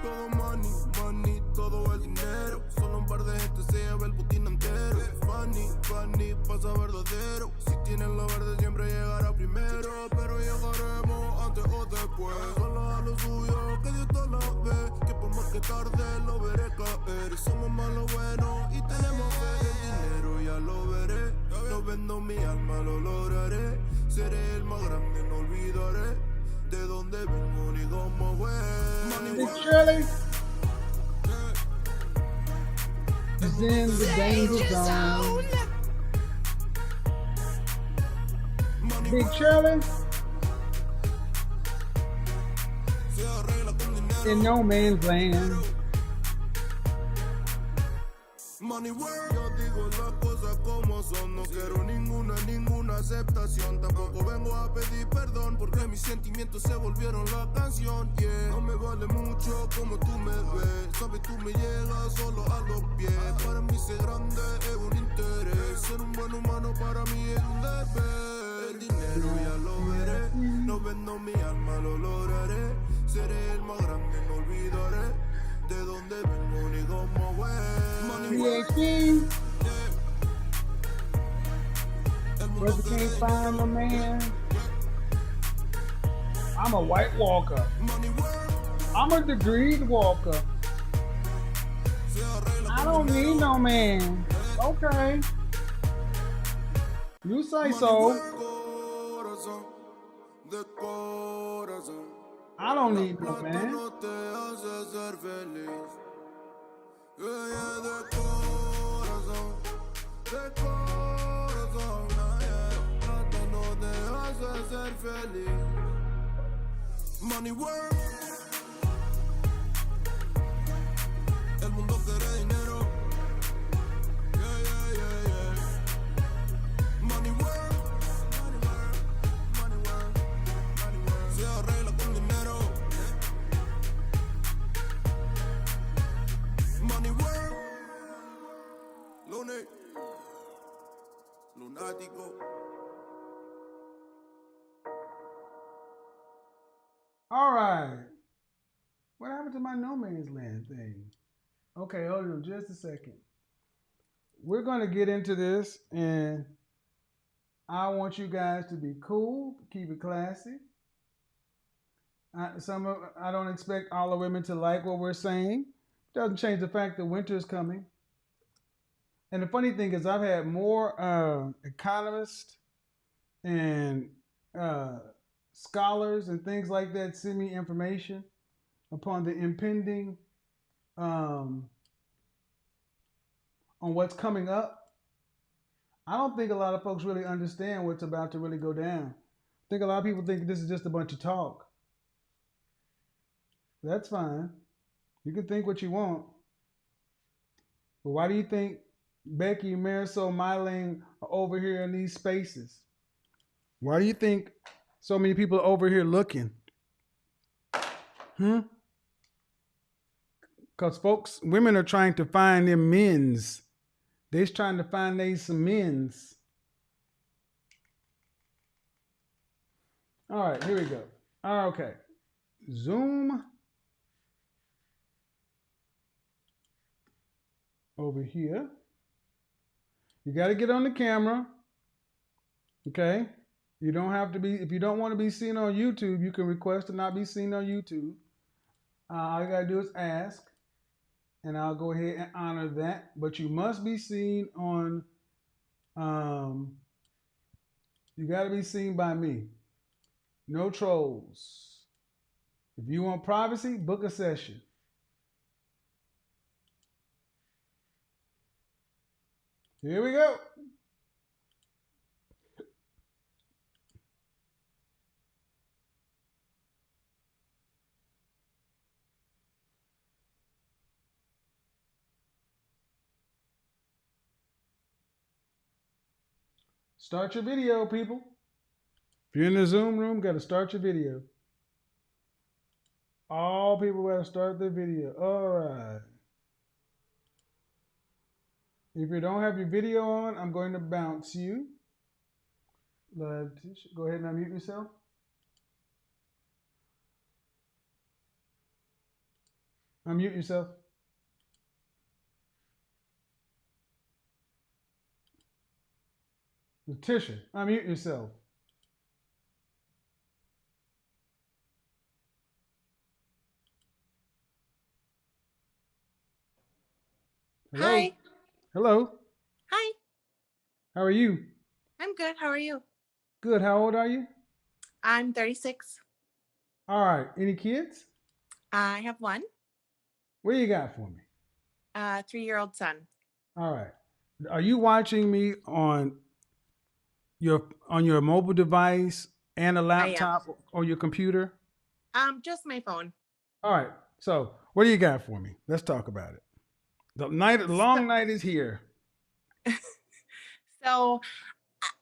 Todo money, money, todo el dinero. Solo un par de gente se lleva el botín entero. Funny, funny, pasa verdadero. Si tienen lo verde siempre llegará primero. Pero llegaremos antes o después. Solo a lo suyo, que Dios te la ve. Que por más que tarde lo veré caer. Somos más lo bueno y tenemos fe. El dinero ya lo veré. No vendo mi alma, lo lograré. Seré el más grande, no olvidaré de dónde vengo ni cómo fue. Big Shirley is in the danger zone. Big Shirley in no man's land. Money work. Yo digo las cosas como son. No quiero ninguna aceptación. Tampoco vengo a pedir perdón porque mis sentimientos se volvieron la canción. Yeah. No me vale mucho como tú me ves. Sabes, tú me llegas solo a los pies. Para mí ser grande es un interés. Ser un buen humano para mí es un deber. El dinero ya lo veré. No vendo mi alma, lo lograré. Seré el más grande, no olvidaré de dónde vengo ni cómo fue. PhD. Brother can't find my man. I'm a white walker. I'm a degreed walker. I don't need no man. Okay. You say so. I don't need no man. Money work. El mundo quiere dinero. Yeah, yeah, yeah, yeah. Money work. Money work. Money work. Money work. Se arregla con dinero. Money work. Lunático. All right. What happened to my no man's land thing? Okay, hold on just a second. We're going to get into this, and I want you guys to be cool, keep it classy. I don't expect all the women to like what we're saying. Doesn't change the fact that winter is coming. And the funny thing is, I've had more economists and uh, scholars and things like that send me information upon the impending on what's coming up. I don't think a lot of folks really understand what's about to really go down. I think a lot of people think this is just a bunch of talk. That's fine. You can think what you want. But why do you think Becky, Marisol, Myling are over here in these spaces? Why do you think so many people are over here looking? Because folks, women are trying to find their men's. They're trying to find they some men's. All right, here we go. Okay. Zoom over here. You got to get on the camera. Okay. You don't have to be, if you don't want to be seen on YouTube, you can request to not be seen on YouTube. All you got to do is ask, and I'll go ahead and honor that. But you must be seen on, you got to be seen by me. No trolls. If you want privacy, book a session. Here we go. Start your video, people. If you're in the Zoom room, got to start your video. All people got to start their video. All right. If you don't have your video on, I'm going to bounce you. Go ahead and unmute yourself. Unmute yourself. Letitia, unmute yourself. Hello? Hi. Hello. Hi. How are you? I'm good. How are you? Good. How old are you? I'm 36. All right. Any kids? I have one, What do you got for me? 3-year-old son. All right. Are you watching me on your mobile device and a laptop or your computer? Just my phone. All right. So, what do you got for me? Let's talk about it. The long night is here. So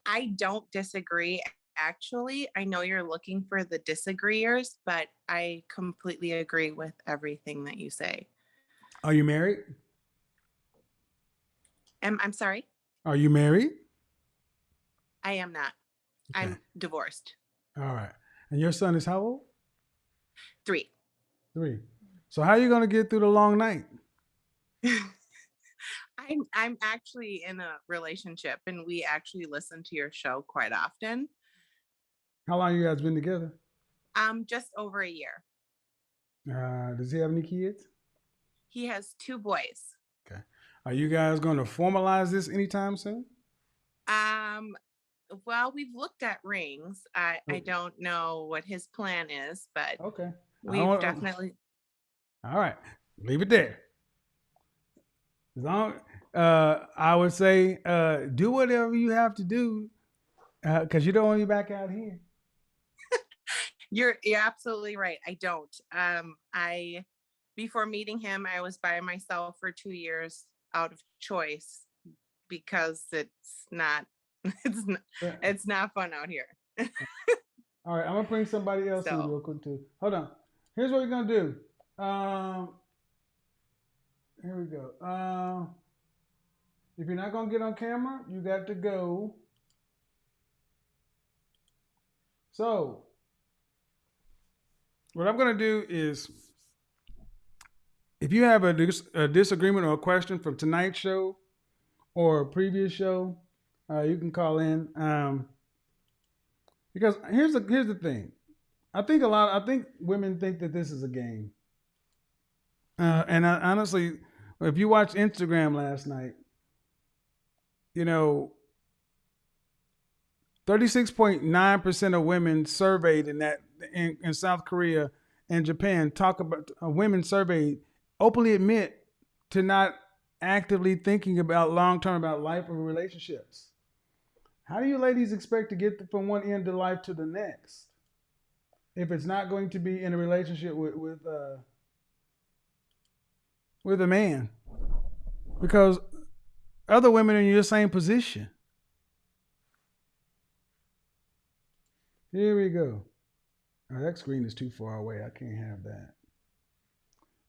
I don't disagree. Actually, I know you're looking for the disagreeers, but I completely agree with everything that you say. Are you married? I'm sorry? Are you married? I am not. Okay. I'm divorced. All right. And your son is how old? 3. 3. So how are you going to get through the long night? I'm actually in a relationship, and we actually listen to your show quite often. How long you guys been together? Just over a year. Does he have any kids? He has 2 boys. Okay. Are you guys going to formalize this anytime soon? Well, we've looked at rings. I don't know what his plan is, but okay. We've definitely. All right. Leave it there. As long, I would say do whatever you have to do because you don't want to be back out here. You're absolutely right. I don't. Before meeting him, I was by myself for 2 years out of choice because it's not fun out here. All right, I'm gonna bring somebody else in real quick too. Hold on. Here's what we're gonna do. Here we go. If you're not gonna get on camera, you got to go. So what I'm gonna do is If you have a disagreement or a question from tonight's show or a previous show, you can call in. Because here's the thing. I think women think that this is a game. And honestly, if you watched Instagram last night, you know, 36.9% of women surveyed in South Korea and Japan talk about women surveyed openly admit to not actively thinking about long term about life or relationships. How do you ladies expect to get from one end of life to the next if it's not going to be in a relationship with a man? Because other women are in your same position. Here we go. Oh, that screen is too far away. I can't have that.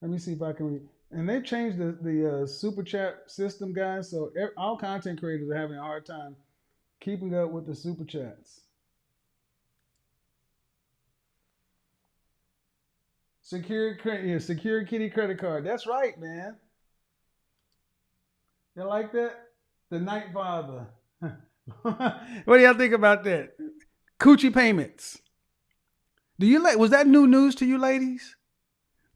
Let me see if I can. And they've changed the super chat system, guys. So all content creators are having a hard time keeping up with the super chats. Secure Kitty credit card. That's right, man. You like that? The Night Father. What do y'all think about that? Coochie Payments. Was that new news to you ladies?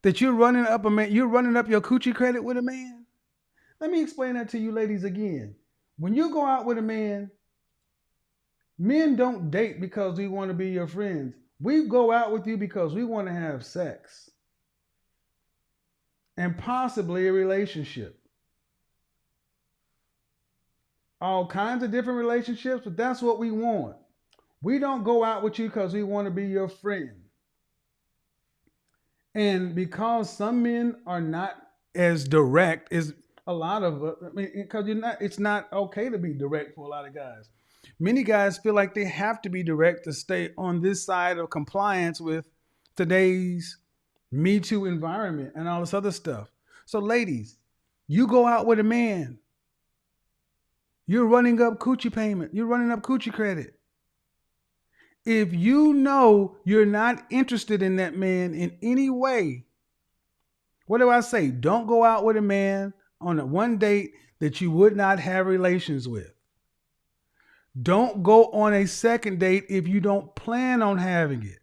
That you're running up your coochie credit with a man? Let me explain that to you ladies again. When you go out with a man, men don't date because we want to be your friends. We go out with you because we want to have sex. And possibly a relationship. All kinds of different relationships, but that's what we want. We don't go out with you because we want to be your friend. And because some men are not as direct as a lot of, because it's not okay to be direct for a lot of guys. Many guys feel like they have to be direct to stay on this side of compliance with today's Me Too environment and all this other stuff. So ladies, you go out with a man. You're running up coochie payment. You're running up coochie credit. If you know you're not interested in that man in any way, what do I say? Don't go out with a man on a one date that you would not have relations with. Don't go on a second date if you don't plan on having it.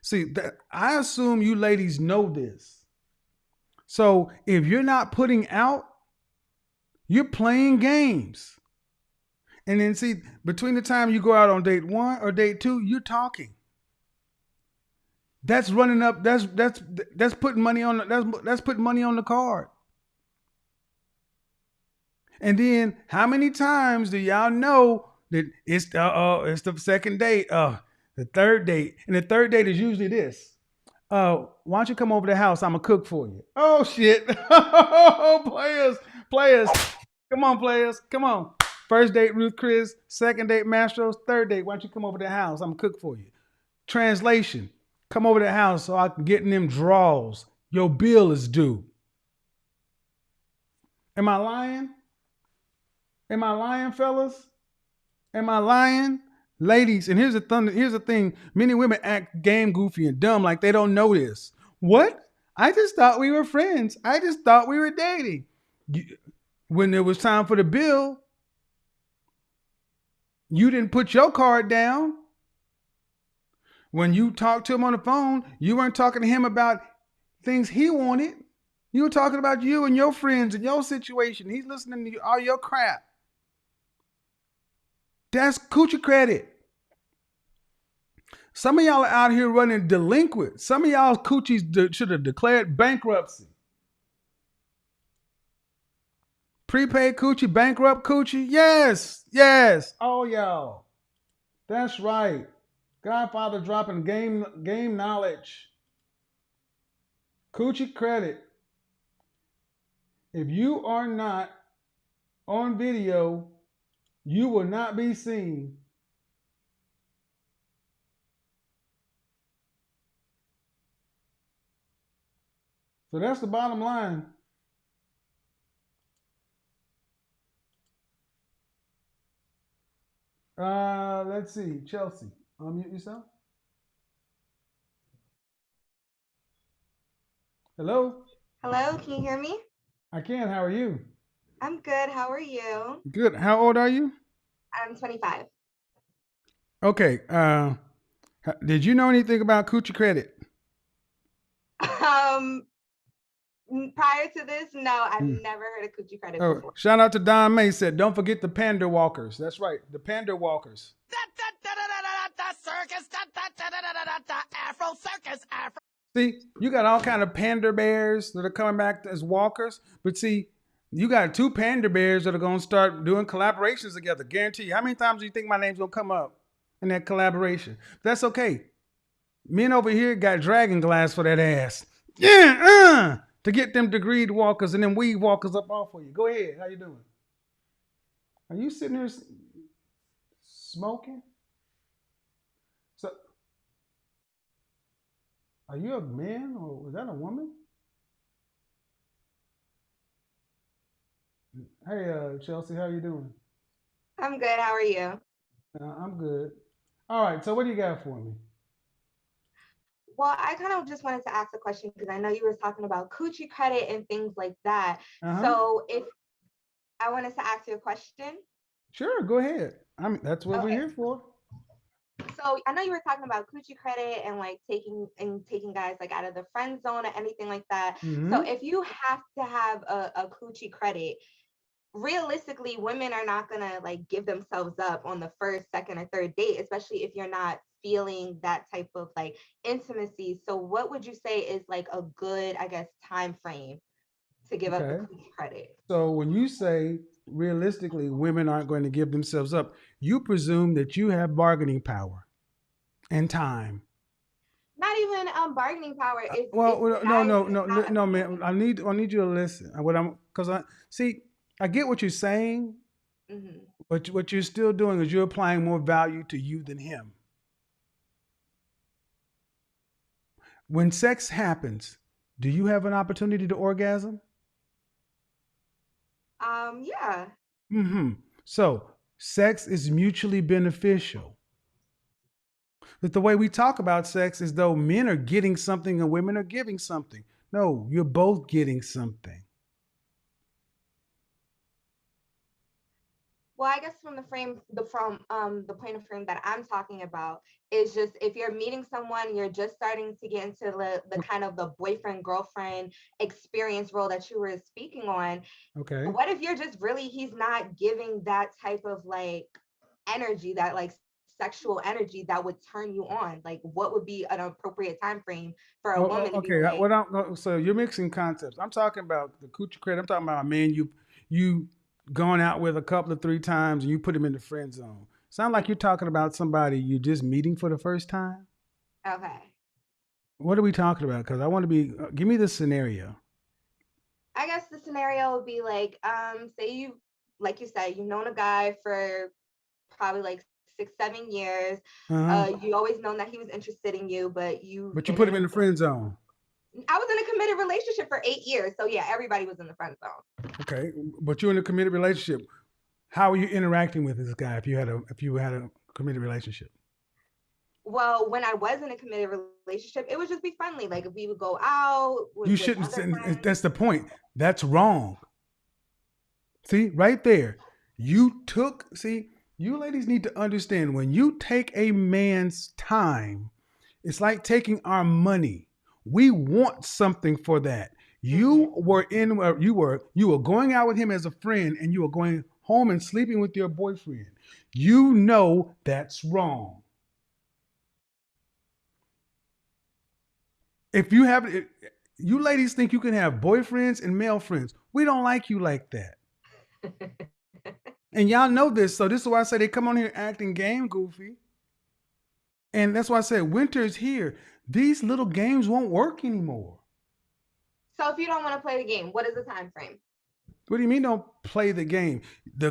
See, I assume you ladies know this. So if you're not putting out, you're playing games. And then see, between the time you go out on date 1 or date 2, you're talking. That's running up. That's putting money on. That's putting money on the card. And then how many times do y'all know that it's the second date, the third date, and the third date is usually this. Why don't you come over to the house? I'm gonna cook for you. Oh shit! players, come on, players, come on. First date, Ruth Chris. Second date, Mastros. Third date, why don't you come over to the house? I'm gonna cook for you. Translation: come over to the house so I can get in them draws. Your bill is due. Am I lying? Am I lying, fellas? Am I lying? Ladies, and here's the thing. Many women act game goofy and dumb like they don't know this. What? I just thought we were friends. I just thought we were dating. When it was time for the bill, you didn't put your card down. When you talked to him on the phone, you weren't talking to him about things he wanted. You were talking about you and your friends and your situation. He's listening to all your crap. That's coochie credit. Some of y'all are out here running delinquent. Some of y'all's coochies should have declared bankruptcy. Prepaid coochie, bankrupt coochie. Yes. Oh, y'all. That's right. Godfather dropping game knowledge. Coochie credit. If you are not on video, you will not be seen. So that's the bottom line. Let's see. Chelsea, unmute yourself. Hello? Hello, can you hear me? I can. How are you? I'm good. How are you? Good. How old are you? I'm 25. Okay. Did you know anything about coochie credit? Um, Prior to this, no, I've Hmm. never heard of coochie credit Oh, before. shout out to Don May said, don't forget the panda walkers. That's right. The panda walkers. See, you got all kind of panda bears that are coming back as walkers. But see, you got two panda bears that are going to start doing collaborations together. Guarantee you. How many times do you think my name's going to come up in that collaboration? That's okay. Men over here got dragon glass for that ass. Yeah, to get them degreed walkers and them weed walkers up off of you. Go ahead. How you doing? Are you sitting there smoking? So, are you a man or was that a woman? Hey, Chelsea, how you doing? I'm good. How are you? I'm good. All right. So, what do you got for me? Well, I kind of just wanted to ask a question because I know you were talking about coochie credit and things like that. Uh huh. So, if I wanted to ask you a question. Sure. Go ahead. That's what we're Okay. here for. So, I know you were talking about coochie credit and like taking guys like out of the friend zone or anything like that. So, Mm-hmm. if you have to have a coochie credit, realistically, women are not gonna like give themselves up on the first, second, or third date, especially if you're not feeling that type of like intimacy. So what would you say is like a good, I guess, time frame to give up the Okay. coochie credit? So when you say realistically women aren't going to give themselves up, you presume that you have bargaining power and time. Not even bargaining power. If the No, guy is no, just no, not no, man. appealing. I need you to listen. What I'm because I see. I get what you're saying, Mhm. but what you're still doing is you're applying more value to you than him. When sex happens, do you have an opportunity to orgasm? Yeah. Mm-hmm. So sex is mutually beneficial. But the way we talk about sex is though men are getting something and women are giving something. No, you're both getting something. Well, I guess from the point of frame that I'm talking about is just if you're meeting someone, you're just starting to get into the kind of the boyfriend girlfriend experience role that you were speaking on. Okay. What if you're just really he's not giving that type of like energy, that like sexual energy that would turn you on? Like, what would be an appropriate time frame for a woman to be Okay. like, So you're mixing concepts. I'm talking about the coochie credit. I'm talking about a man you gone out with a couple of three times and you put him in the friend zone. Sound like you're talking about somebody you're just meeting for the first time. okay. What are we talking about? Because I want to be. Give me the scenario. I guess the scenario would be like, say you, like you said, you've known a guy for probably like 6, 7 years. Uh huh. You always known that he was interested in you, but you've But you been put in him a in the friend zone. I was in a committed relationship for 8 years. So yeah, everybody was in the friend zone. Okay. But you're in a committed relationship. How are you interacting with this guy if you had a committed relationship? Well, when I was in a committed relationship, it would just be friendly. Like if we would go out You with shouldn't. other friends. That's the point. That's wrong. See, right there. See, you ladies need to understand when you take a man's time, it's like taking our money. We want something for that. Mhm. You were going out with him as a friend and you were going home and sleeping with your boyfriend. You know that's wrong. If you have you ladies think you can have boyfriends and male friends. We don't like you like that. And y'all know this, so this is why I say they come on here acting game goofy. And that's why I said winter is here. These little games won't work anymore. So if you don't want to play the game, what is the time frame? What do you mean don't play the game? The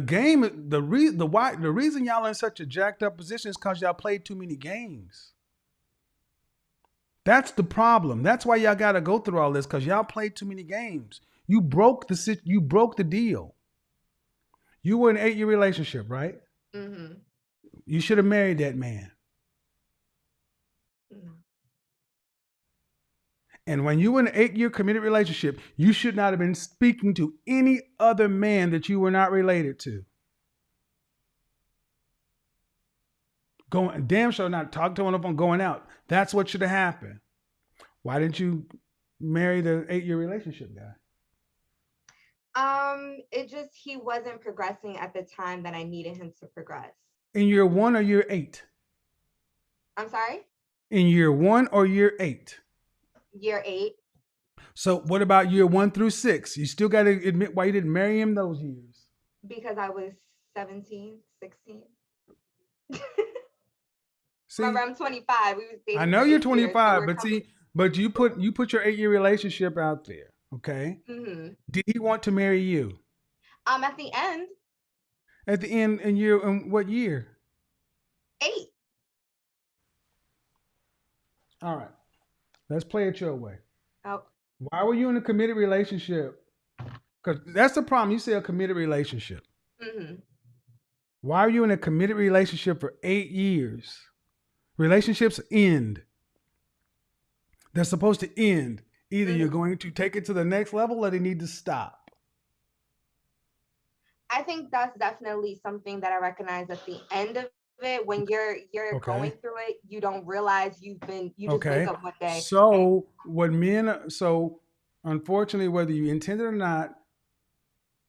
reason y'all are in such a jacked up position is because y'all played too many games. That's the problem. That's why y'all gotta go through all this, because y'all played too many games. You broke the deal. You were in an 8-year relationship, right? Mm-hmm. You should have married that man. No. And when you were in an 8-year committed relationship, you should not have been speaking to any other man that you were not related to. Damn sure not talk to one of them going out. That's what should have happened. Why didn't you marry the 8-year relationship guy? It just, he wasn't progressing at the time that I needed him to progress. In year 1 or year 8? I'm sorry? In year 1 or year 8? Year 8. So what about year 1 through 6? You still got to admit why you didn't marry him those years. Because I was 17, 16. See, Remember, I'm 25. We was dating I know for you're 8 years, so 25, we're but coming- see, but you put your 8-year relationship out there, okay? Mhm. Did he want to marry you? At the end, At the end in what year? 8. All right. Let's play it your way. Oh, Why were you in a committed relationship? Because that's the problem. You say a committed relationship. mhm. Why are you in a committed relationship for 8 years? Relationships end. They're supposed to end. Either you're going to take it to the next level or they need to stop. I think that's definitely something that I recognize at the end of it. When you're Okay. going through it, you don't realize you just Okay. wake up one day. So unfortunately, whether you intend it or not,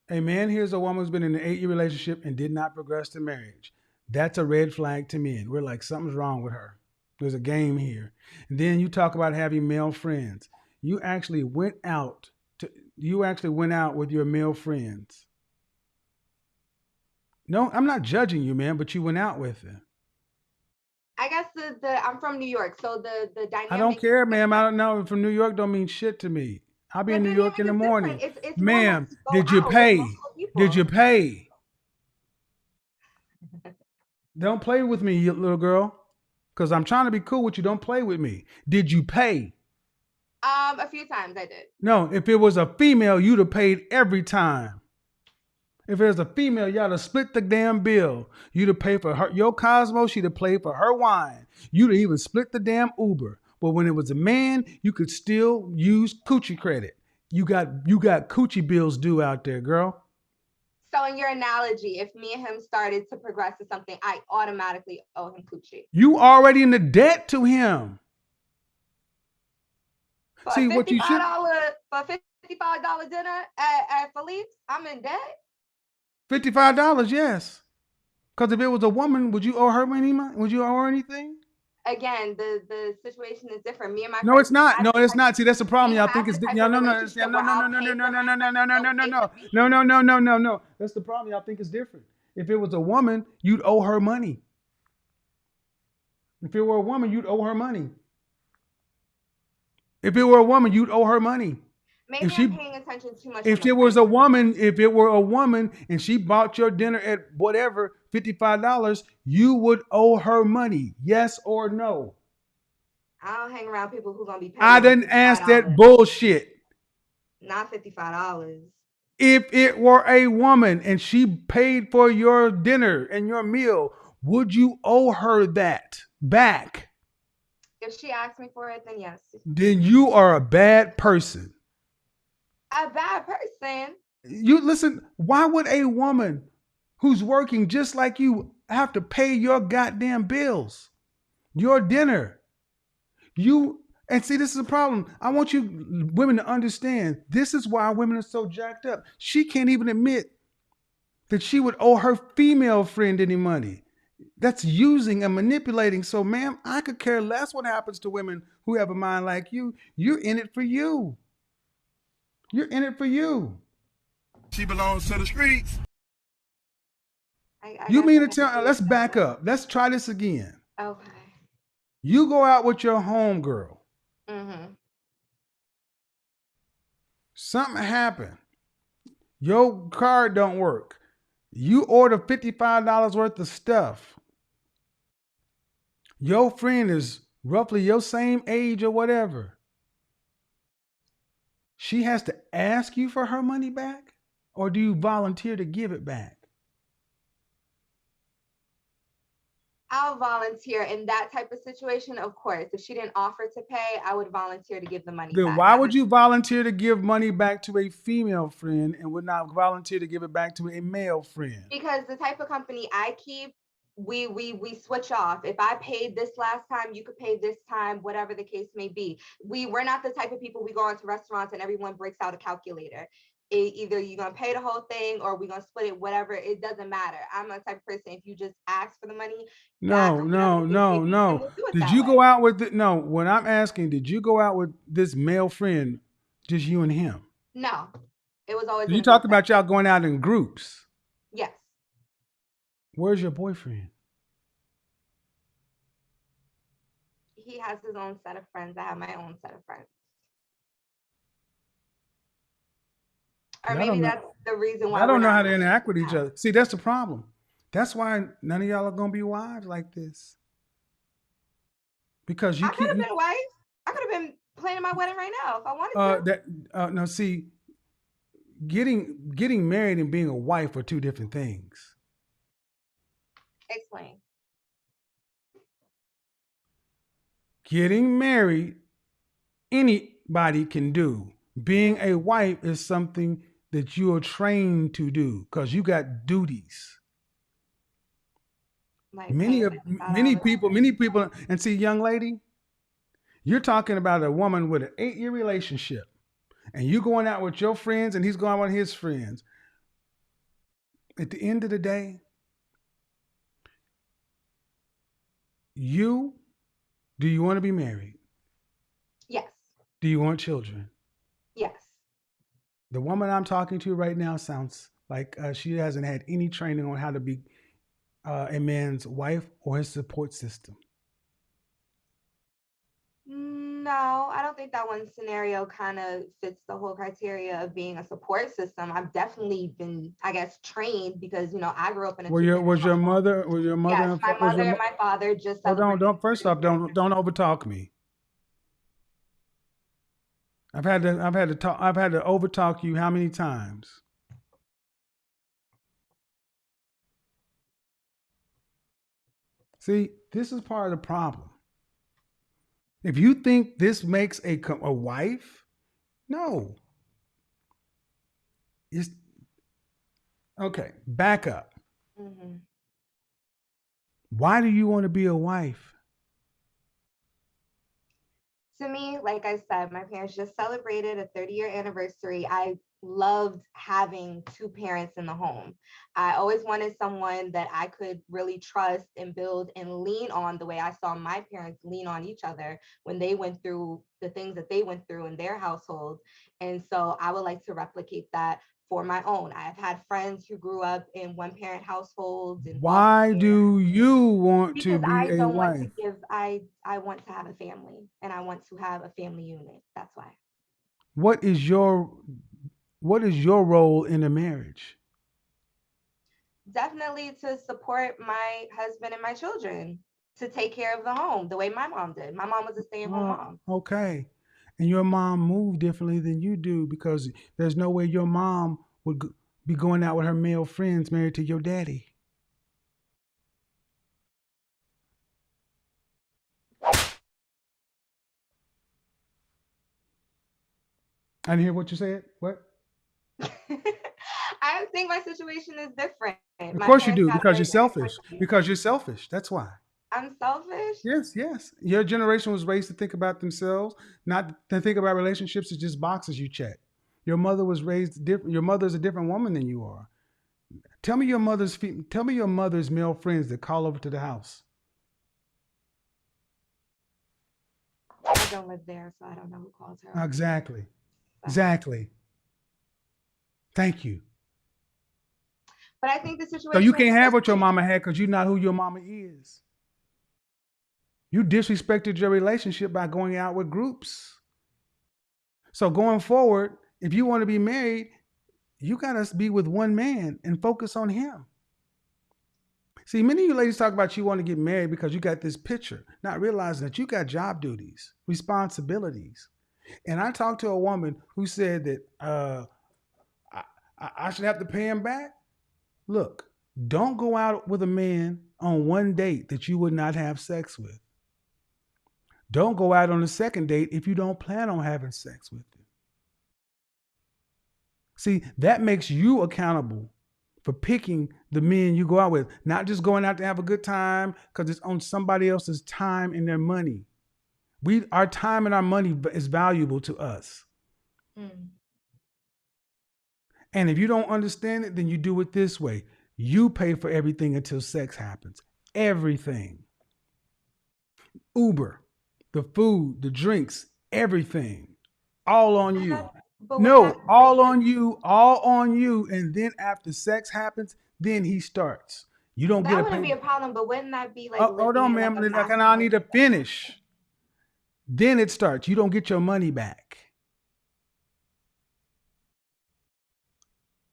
a man hears a woman who's been in an 8-year relationship and did not progress to marriage. That's a red flag to men. We're like, something's wrong with her. There's a game here. And then you talk about having male friends. You actually went out with your male friends. No, I'm not judging you, man, but you went out with them. I guess I'm from New York, so the dynamic. I don't care, ma'am. I don't know. From New York don't mean shit to me. I'll be in New York in the morning. It's Ma'am, normal to go did you out with pay? normal people. Did you pay? Don't play with me, you little girl. Because I'm trying to be cool with you. Don't play with me. Did you pay? A few times I did. No, if it was a female, you'd have paid every time. If it was a female, y'all have split the damn bill. You'd have paid for her, your Cosmo, she'd have paid for her wine. You'd have even split the damn Uber. But when it was a man, you could still use coochie credit. You got coochie bills due out there, girl. So in your analogy, if me and him started to progress to something, I automatically owe him coochie. You already in the debt to him. For See, what you should... for $55 dinner at Philippe's, I'm in debt. $55, yes. Because if it was a woman, would you owe her any money? Would you owe her anything? Again, the situation is different. Me and my No, it's not. No, it's not. See, that's the problem. Y'all think it's no. That's the problem. Y'all think it's different. If it was a woman, you'd owe her money. If it were a woman, you'd owe her money. If it were a woman, you'd owe her money. Maybe I'm paying attention too much. If it were a woman and she bought your dinner at whatever, $55, you would owe her money. Yes or no? I don't hang around people who gonna be paying. I didn't ask that bullshit. Not $55. If it were a woman and she paid for your dinner and your meal, would you owe her that back? If she asked me for it, then yes. Then you are a bad person. A bad person? You listen, why would a woman who's working just like you have to pay your goddamn bills, your dinner? And see, this is a problem. I want you women to understand this is why women are so jacked up. She can't even admit that she would owe her female friend any money. That's using and manipulating. So, ma'am, I could care less what happens to women who have a mind like you. You're in it for you. You're in it for you. She belongs to the streets. You mean to tell? Let's back up. Let's try this again. Okay. You go out with your homegirl. Mm-hmm. Something happened. Your card don't work. You order $55 worth of stuff. Your friend is roughly your same age or whatever. She has to ask you for her money back, or do you volunteer to give it back? I'll volunteer in that type of situation, of course. If she didn't offer to pay, I would volunteer to give the money Then back. why would you volunteer to give money back to a female friend and would not volunteer to give it back to a male friend? Because the type of company I keep, we switch off. If I paid this last time, you could pay this time, whatever the case may be. We're not the type of people we go into restaurants and everyone breaks out a calculator. Either you're gonna pay the whole thing or we're gonna split it, whatever. It doesn't matter. I'm a type of person, if you just ask for the money, No, no, no, no. we'll do it Did that you way. go out with it? No, what I'm asking, did you go out with this male friend, just you and him? No, it was always. You talked about y'all going out in groups. Yes. Where's your boyfriend? He has his own set of friends. I have my own set of friends. Or maybe that's the reason why I don't we're know not how to really interact with each now. other. See, that's the problem. That's why none of y'all are gonna be wives like this. Because you I could keep have been wife. I could have been planning my wedding right now if I wanted to. no, see, getting married and being a wife are two different things. Explain. Getting married, anybody can do. Being a wife is something that you are trained to do because you got duties. Like Many people, and see, young lady, you're talking about a woman with an 8-year relationship, and you going out with your friends, and he's going out with his friends. At the end of the day, do you want to be married? Yes. Do you want children? Yes. The woman I'm talking to right now sounds like she hasn't had any training on how to be a man's wife or his support system. No, I don't think that one scenario kind of fits the whole criteria of being a support system. I've definitely been, I guess, trained because I grew up in a. Was your mother? Yes, my mother and my father just celebrated. Don't. First off, don't overtalk me. I've had to overtalk you how many times? See, this is part of the problem. If you think this makes a wife, no. It's okay. Back up. Mm-hmm. Why do you want to be a wife? To me, like I said, my parents just celebrated a 30-year anniversary. I loved having two parents in the home. I always wanted someone that I could really trust and build and lean on the way I saw my parents lean on each other when they went through the things that they went through in their household. And so I would like to replicate that for my own. I've had friends who grew up in one-parent households. And why do you want to be I a don't wife? want to give. I want to have a family, and I want to have a family unit. That's why. What is your role in a marriage? Definitely to support my husband and my children, to take care of the home the way my mom did. My mom was a stay-at-home mom. Okay. And your mom moved differently than you do because there's no way your mom would be going out with her male friends married to your daddy. I didn't hear what you said. What? I think my situation is different. Of course you do, because you're selfish. Because you're selfish. That's why. I'm selfish? Yes. Your generation was raised to think about themselves, not to think about relationships as just boxes you check. Your mother was raised different. Your mother's a different woman than you are. Tell me your mother's male friends that call over to the house. I don't live there, so I don't know who calls her. Exactly. Thank you. But I think the situation. So you can't have what your mama had because you're not who your mama is. You disrespected your relationship by going out with groups. So going forward, if you want to be married, you got to be with one man and focus on him. See, many of you ladies talk about you want to get married because you got this picture, not realizing that you got job duties, responsibilities. And I talked to a woman who said that I should have to pay him back. Look, Don't go out with a man on one date that you would not have sex with. Don't go out on a second date if you don't plan on having sex with him. See, that makes you accountable for picking the men you go out with, not just going out to have a good time because it's on somebody else's time and their money. Our time and our money is valuable to us. And if you don't understand it, then you do it this way. You pay for everything until sex happens. Everything. Uber, the food, the drinks, everything. All on you. No, all on you, all on you. And then after sex happens, then he starts. You don't get That a wouldn't be pay. a problem, but wouldn't that be like Hold on, ma'am. Like, I need to finish. Then it starts. You don't get your money back.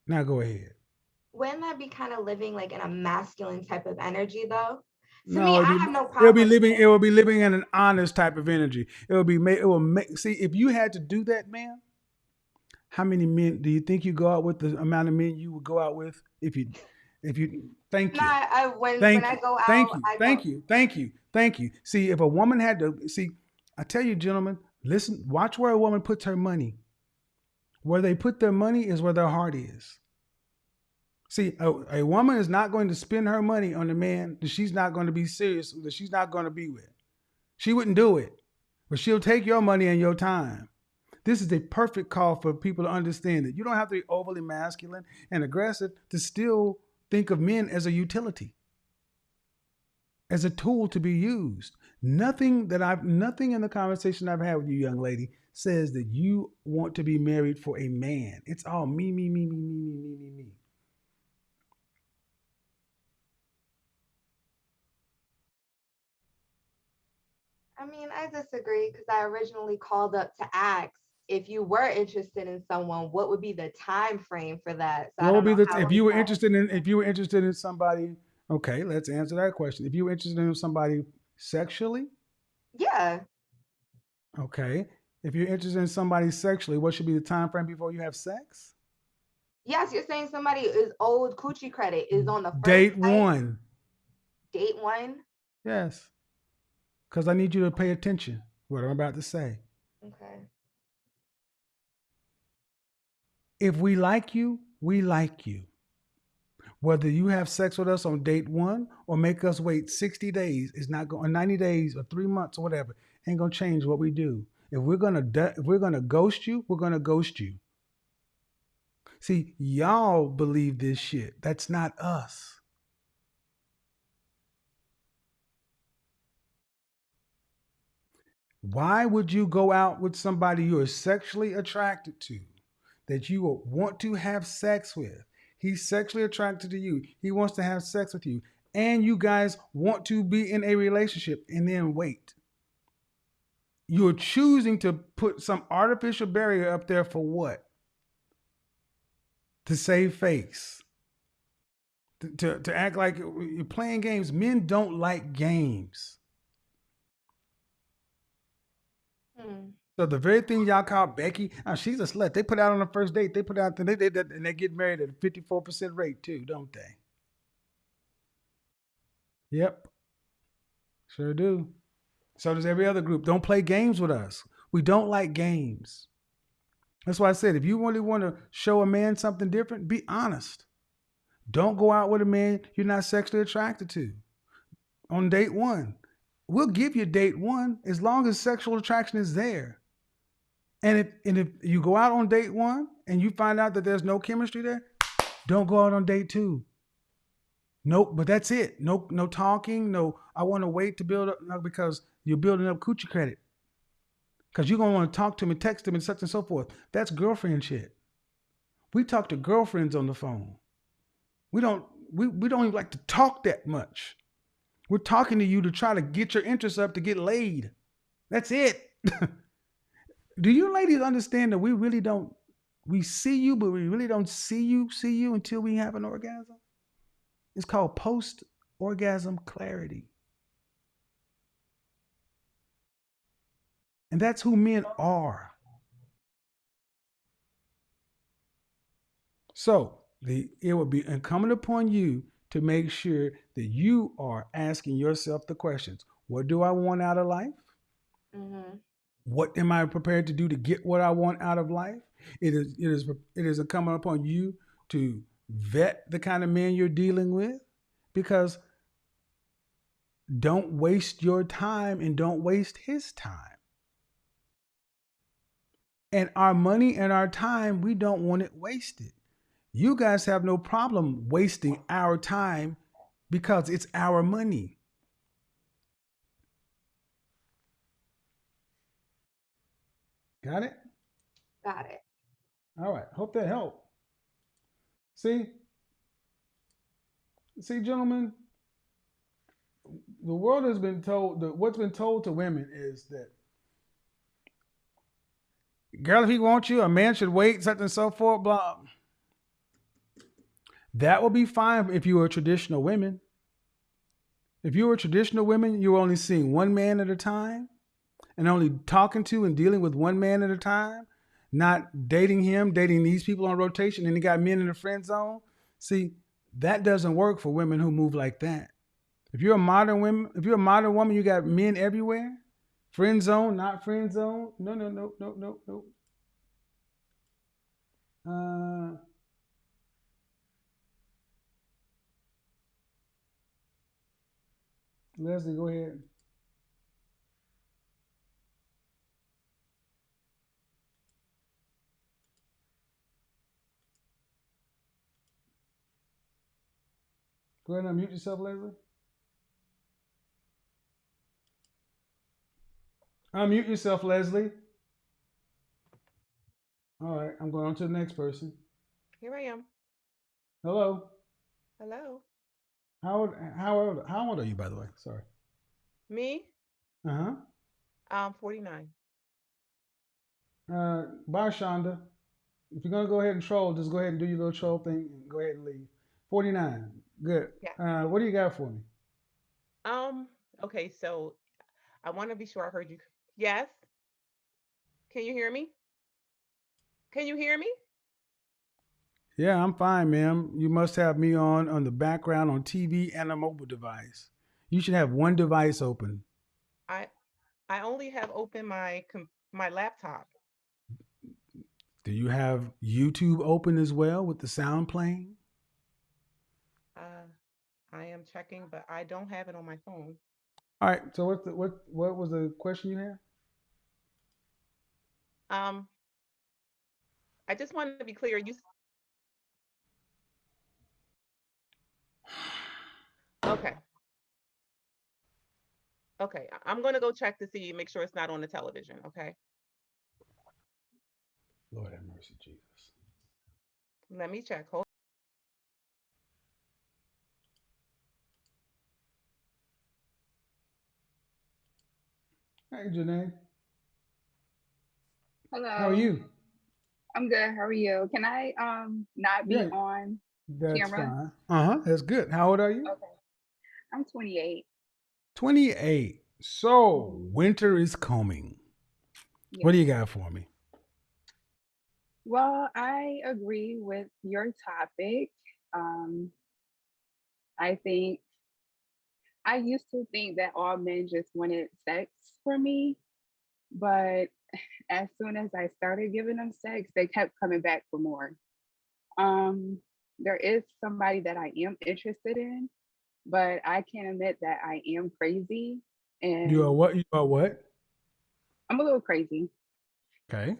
Now go ahead. Wouldn't that be kind of living like in a masculine type of energy though? To No, me, I have no problem. it will be living in an honest type of energy. See, if you had to do that, man, how many men do you think you go out with, the amount of men you would go out with if you thank you. When I go out, Thank you. See, if a woman had to I tell you, gentlemen, listen, watch where a woman puts her money. Where they put their money is where their heart is. See, a woman is not going to spend her money on a man that she's not going to be serious, that she's not going to be with. She wouldn't do it, but she'll take your money and your time. This is a perfect call for people to understand that you don't have to be overly masculine and aggressive to still think of men as a utility, as a tool to be used. Nothing in the conversation I've had with you, young lady, says that you want to be married for a man. It's all me, me, me, me, me, me, me, me, me. I mean, I disagree because I originally called up to ask if you were interested in someone, what would be the time frame for that? So What would be if you were interested in somebody? Okay, let's answer that question. If you were interested in somebody sexually, yeah. Okay. If you're interested in somebody sexually, what should be the time frame before you have sex? Yes, you're saying somebody is old coochie credit is on the first Date one. Date one? Yes. Because I need you to pay attention what I'm about to say. Okay. If we like you, we like you. Whether you have sex with us on date one or make us wait 60 days, it's not going, 90 days or 3 months or whatever, ain't gonna change what we do. If we're gonna ghost you, we're gonna ghost you. See, y'all believe this shit. That's not us. Why would you go out with somebody you are sexually attracted to, that you will want to have sex with? He's sexually attracted to you. He wants to have sex with you. And you guys want to be in a relationship and then wait. You're choosing to put some artificial barrier up there for what? To save face. To act like you're playing games. Men don't like games. So the very thing y'all call Becky, she's a slut. They put out on the first date. They put out and they get married at a 54% rate too, don't they? Yep. Sure do. So does every other group. Don't play games with us. We don't like games. That's why I said, if you really want to show a man something different, be honest. Don't go out with a man you're not sexually attracted to on date one. We'll give you date one as long as sexual attraction is there. And if you go out on date one and you find out that there's no chemistry there, don't go out on date two. Nope, but that's it. No talking. No, I want to wait to build up, no, because you're building up coochie credit. Because you're gonna want to talk to him and text him and such and so forth. That's girlfriend shit. We talk to girlfriends on the phone. We don't even like to talk that much. We're talking to you to try to get your interest up to get laid. That's it. Do you ladies understand that we see you, but we really don't see you until we have an orgasm? It's called post-orgasm clarity. And that's who men are. So it would be incumbent upon you to make sure that you are asking yourself the questions. What do I want out of life? Mm-hmm. What am I prepared to do to get what I want out of life? It is incumbent upon you to vet the kind of man you're dealing with, because don't waste your time and don't waste his time. And our money and our time, we don't want it wasted. You guys have no problem wasting our time because it's our money. Got it? Got it. All right. Hope that helped. See, gentlemen, the world has been told that what's been told to women is that, girl, if he wants you, a man should wait, such and so forth, blah. That will be fine if you were traditional women. If you were traditional women, you were only seeing one man at a time and only talking to and dealing with one man at a time, not dating him, dating these people on rotation, and you got men in the friend zone. See, that doesn't work for women who move like that. If you're a modern woman, you got men everywhere. Friend zone, not friend zone. No. Leslie, go ahead. Go ahead and unmute yourself, Leslie. Unmute yourself, Leslie. All right, I'm going on to the next person. Here I am. Hello. Hello. How old are you, by the way? Sorry. Me? Uh-huh. I'm 49. Bye, Shonda. If you're gonna go ahead and troll, just go ahead and do your little troll thing and go ahead and leave. 49. Good. Yeah. What do you got for me? Um, okay, so I want to be sure I heard you. Yes? Can you hear me? Can you hear me? Yeah, I'm fine, ma'am. You must have me on the background on TV and a mobile device. You should have one device open. I I only have open my laptop. Do you have YouTube open as well with the sound playing? Uh, I am checking, but I don't have it on my phone. All right. So what was the question you had? Um, I just wanted to be clear. Okay. Okay. I'm gonna go check to see, make sure it's not on the television. Okay. Lord have mercy, Jesus. Let me check. Hold. Hey, Janae. Hello. How are you? I'm good. How are you? Can I not be Yeah, on that's camera? fine. That's good. How old are you? Okay. I'm 28. 28. So Mhm. winter is coming. What Yeah. do you got for me? Well, I agree with your topic. Um, I think I used to think that all men just wanted sex for me, but as soon as I started giving them sex, they kept coming back for more. Um, there is somebody that I am interested in, but I can admit that I am crazy You are and what? You are what? I'm a little crazy. Okay.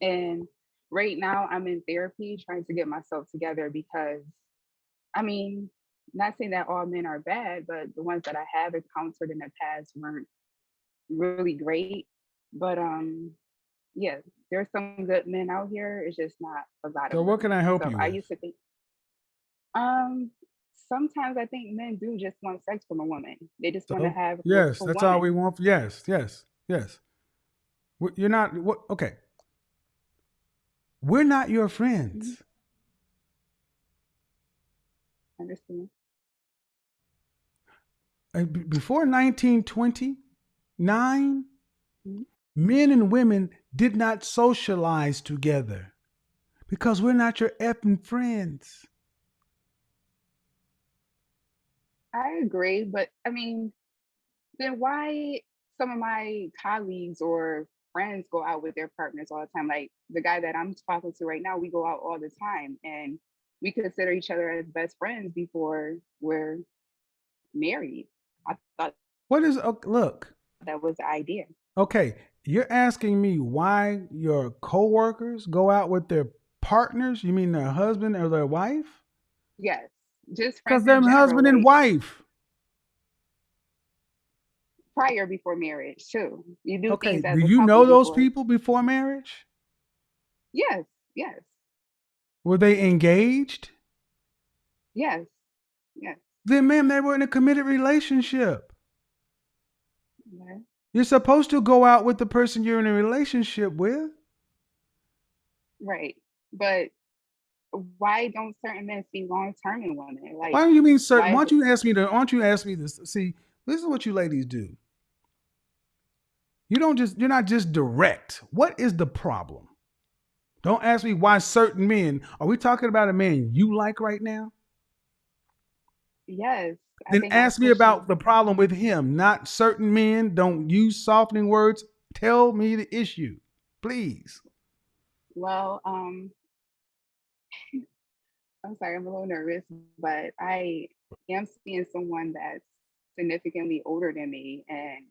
And right now I'm in therapy trying to get myself together because I mean, not saying that all men are bad, but the ones that I have encountered in the past weren't really great. But yeah, there's some good men out here. It's just not a lot So of what can them. I help So you I with? used to think um sometimes I think men do just want sex from a woman. They just want to So have a yes, physical that's all we woman. want. Yes. You're not. What? Okay. We're not your Mhm. friends. Understand? Before 1929, Mhm. men and women did not socialize together because we're not your effing friends. I agree, but I mean, then why some of my colleagues or friends go out with their partners all the time? Like the guy that I'm talking to right now, we go out all the time and we consider each other as best friends before we're married. I thought What is, look, that was the idea. okay, you're asking me why your coworkers go out with their partners? You mean their husband or their wife? Yes, just Because friends they're in general, husband and like wife. prior before marriage too. You do Okay, things do as a you couple know those before. people before marriage? Yes, yes, Were they engaged? yes, yes. Then, ma'am, they were in a committed relationship. Yeah. You're supposed to go out with the person you're in a relationship with. Right. But why don't certain men see long term in women? Why Like, do you mean certain? why Why is don't it? you ask me to? Why don't you ask me this? See, this is what you ladies do. You're not just direct. What is the problem? Don't ask me why certain men. Are we talking about a man you like right now? Yes, I Then think I ask me push about the him. problem with him, not certain men. Don't use softening words. Tell me the issue, please. Well, I'm sorry, I'm a little nervous, but I am seeing someone that's significantly older than me, and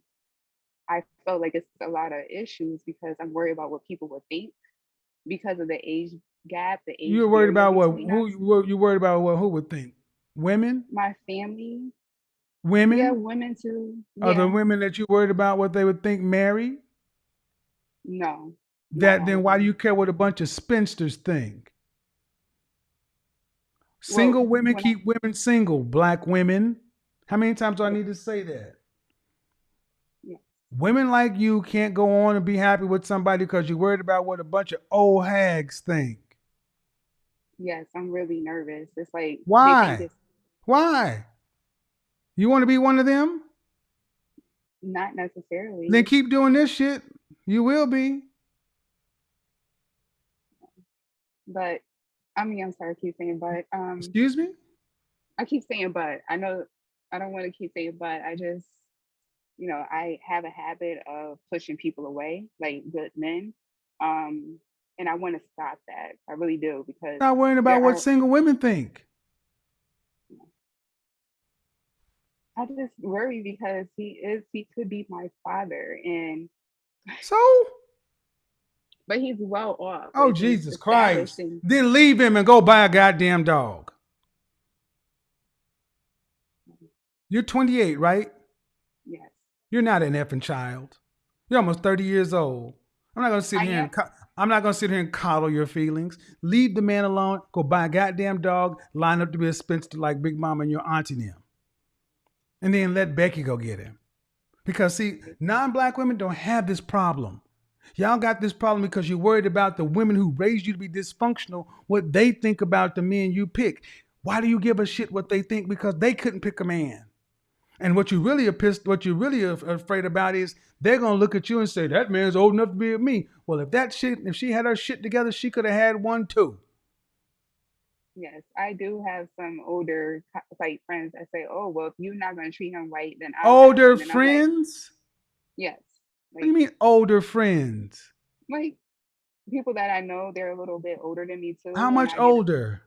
I felt like it's a lot of issues because I'm worried about what people would think because of the age gap, the age You're worried barrier about what? between Who us. you worried about? What? Who would think? Women? My family, yeah, Women? women too. Are the Yeah, women that you worried about what they would think married? no, not That all then of why do you them. care what a bunch of spinsters think? Well, Single women when I, keep women single. Black women. How many times do I yeah, need to say that? yeah, Women like you can't go on and be happy with somebody because you're worried about what a bunch of old hags think. yes, I'm really nervous. It's like they think Why? it's Why? You want to be one of them? not Then necessarily, keep doing this shit. You will be. but I mean, I'm sorry, I keep saying but. Excuse me? I keep saying but. I know I don't want to keep saying but. I just, I have a habit of pushing people away, like good men. Um, and I want to stop that. I really do because Not worrying about there what are, single women think. I just worry because he could be my father and So? but he's well off. Oh, Like he's Jesus established Christ. and Then leave him and go buy a goddamn dog. You're 28, right? yes, You're not an effing child. You're almost 30 years old. I'm not gonna sit I here am. and I'm not gonna sit here and coddle your feelings. Leave the man alone. Go buy a goddamn dog. Line up to be a spinster like Big Mama and your auntie and them, and then let Becky go get him. Because see, non-black women don't have this problem. Y'all got this problem because you're worried about the women who raised you to be dysfunctional, what they think about the men you pick. Why do you give a shit what they think? Because they couldn't pick a man. And what you really are afraid about is they're gonna look at you and say, that man's old enough to be with me. Well, if she had her shit together, she could have had one too. Yes, I do have some older like friends that say, "Oh, well, if you're not gonna treat him right, then I'm not." Older And then I'm like, friends? "Yes." What do you Like, mean older friends? like people that I know, they're a little bit older than me How too, and much I get older?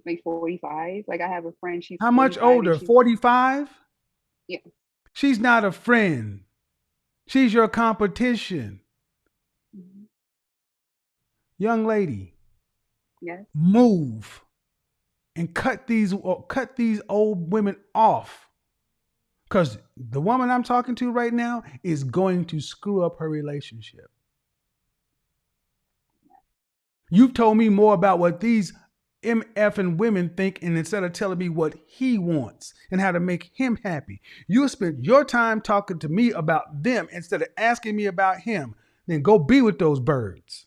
like 45. Like I have a friend, she's How much 45, and older? she's 45? yeah, She's not a friend. She's your competition. mhm, Young lady, yes, move and cut these old women off. Because the woman I'm talking to right now is going to screw up her relationship. You've told me more about what these MF and women think, and instead of telling me what he wants and how to make him happy, you spent your time talking to me about them instead of asking me about him. Then go be with those birds.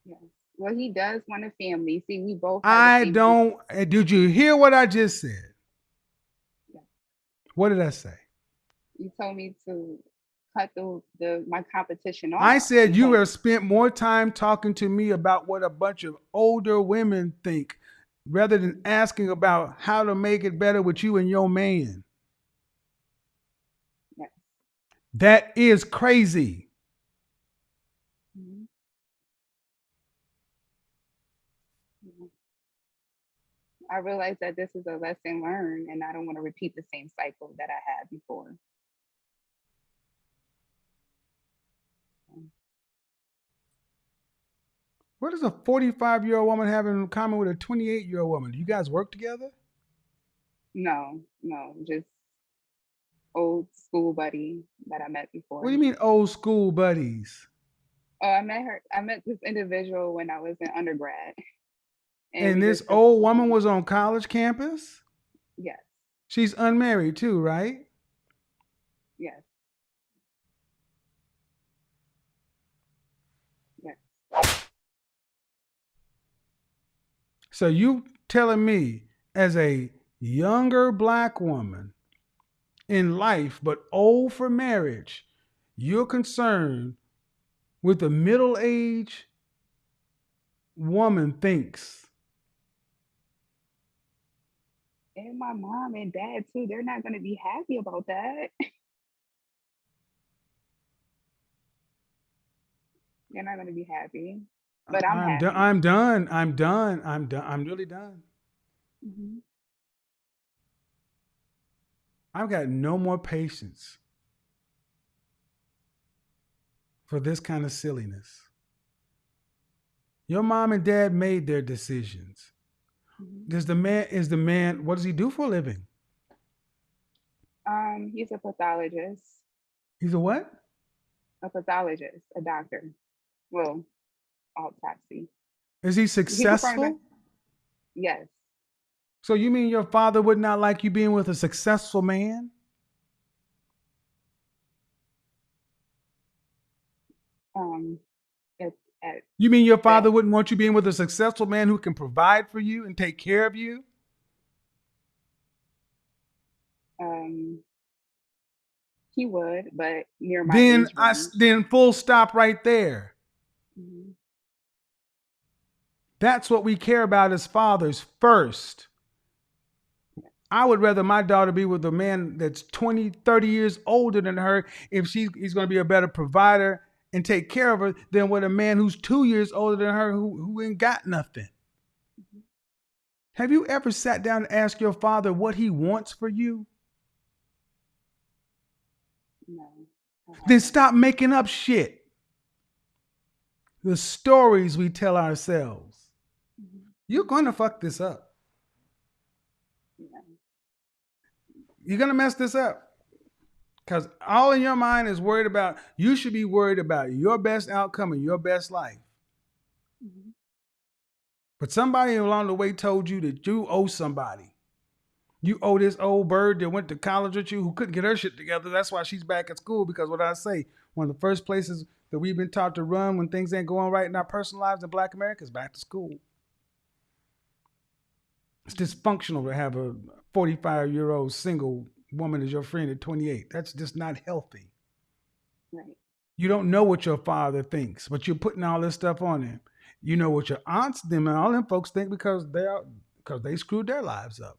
yes. Well, he does want a family. See, we both have the I same dream. don't. Did you hear what I just said? Yeah. What did I say? You told me to cut the my competition I off said you because have spent more time talking to me about what a bunch of older women think rather than asking about how to make it better with you and your man. Yes. That is crazy. Mhm. Mhm. I realize that this is a lesson learned, and I don't want to repeat the same cycle that I had before. What does a 45-year-old woman have in common with a 28-year-old woman? Do you guys work together? No, no, just old school buddy that I met What do before. you mean old school buddies? Oh, I met her. I met this individual when I was in undergrad, and And we this just old woman was on college campus? yes, She's unmarried too, right? yes, yes. So you telling me as a younger black woman in life but old for marriage, you're concerned with a middle-aged woman thinks. And my mom and dad too. They're not going to be happy about that. They're not going to be happy, but I'm I'm done. happy. I'm done. I'm done. I'm done. I'm really done. Hmm. I've got no more patience for this kind of silliness. Your mom and dad made their decisions. Hmm. What does he do for a living? He's a pathologist, He's a what? a doctor. Well, autopsy. Is he He performs that. successful? Yes. So you mean your father would not like you being with a successful man? Um, at You mean your that. father wouldn't want you being with a successful man who can provide for you and take care of you? Um, he would, but near my Then age range. then full stop right there. Hmm. That's what we care about as fathers first. I would rather my daughter be with a man that's 20, 30 years older than her if he's going to be a better provider and take care of her than with a man who's 2 years older than her who ain't got nothing. Have you ever sat down and asked your father what he wants for you? No, I Then haven't. stop making up shit. The stories we tell ourselves. Hmm. You're going to fuck this up. Yeah. You're going to mess this up. Because all in your mind is worried about, you should be worried about your best outcome and your best life. Hmm. But somebody along the way told you that you owe somebody. You owe this old bird that went to college with you who couldn't get her shit together. That's why she's back at school. Because what I say, one of the first places that we've been taught to run when things ain't going right in our personal lives in Black America is back to school. It's dysfunctional to have a 45-year-old single woman as your friend at 28. That's just not healthy. Right. You don't know what your father thinks, but you're putting all this stuff on him. You know what your aunts, them, and all them folks think because they screwed their lives up.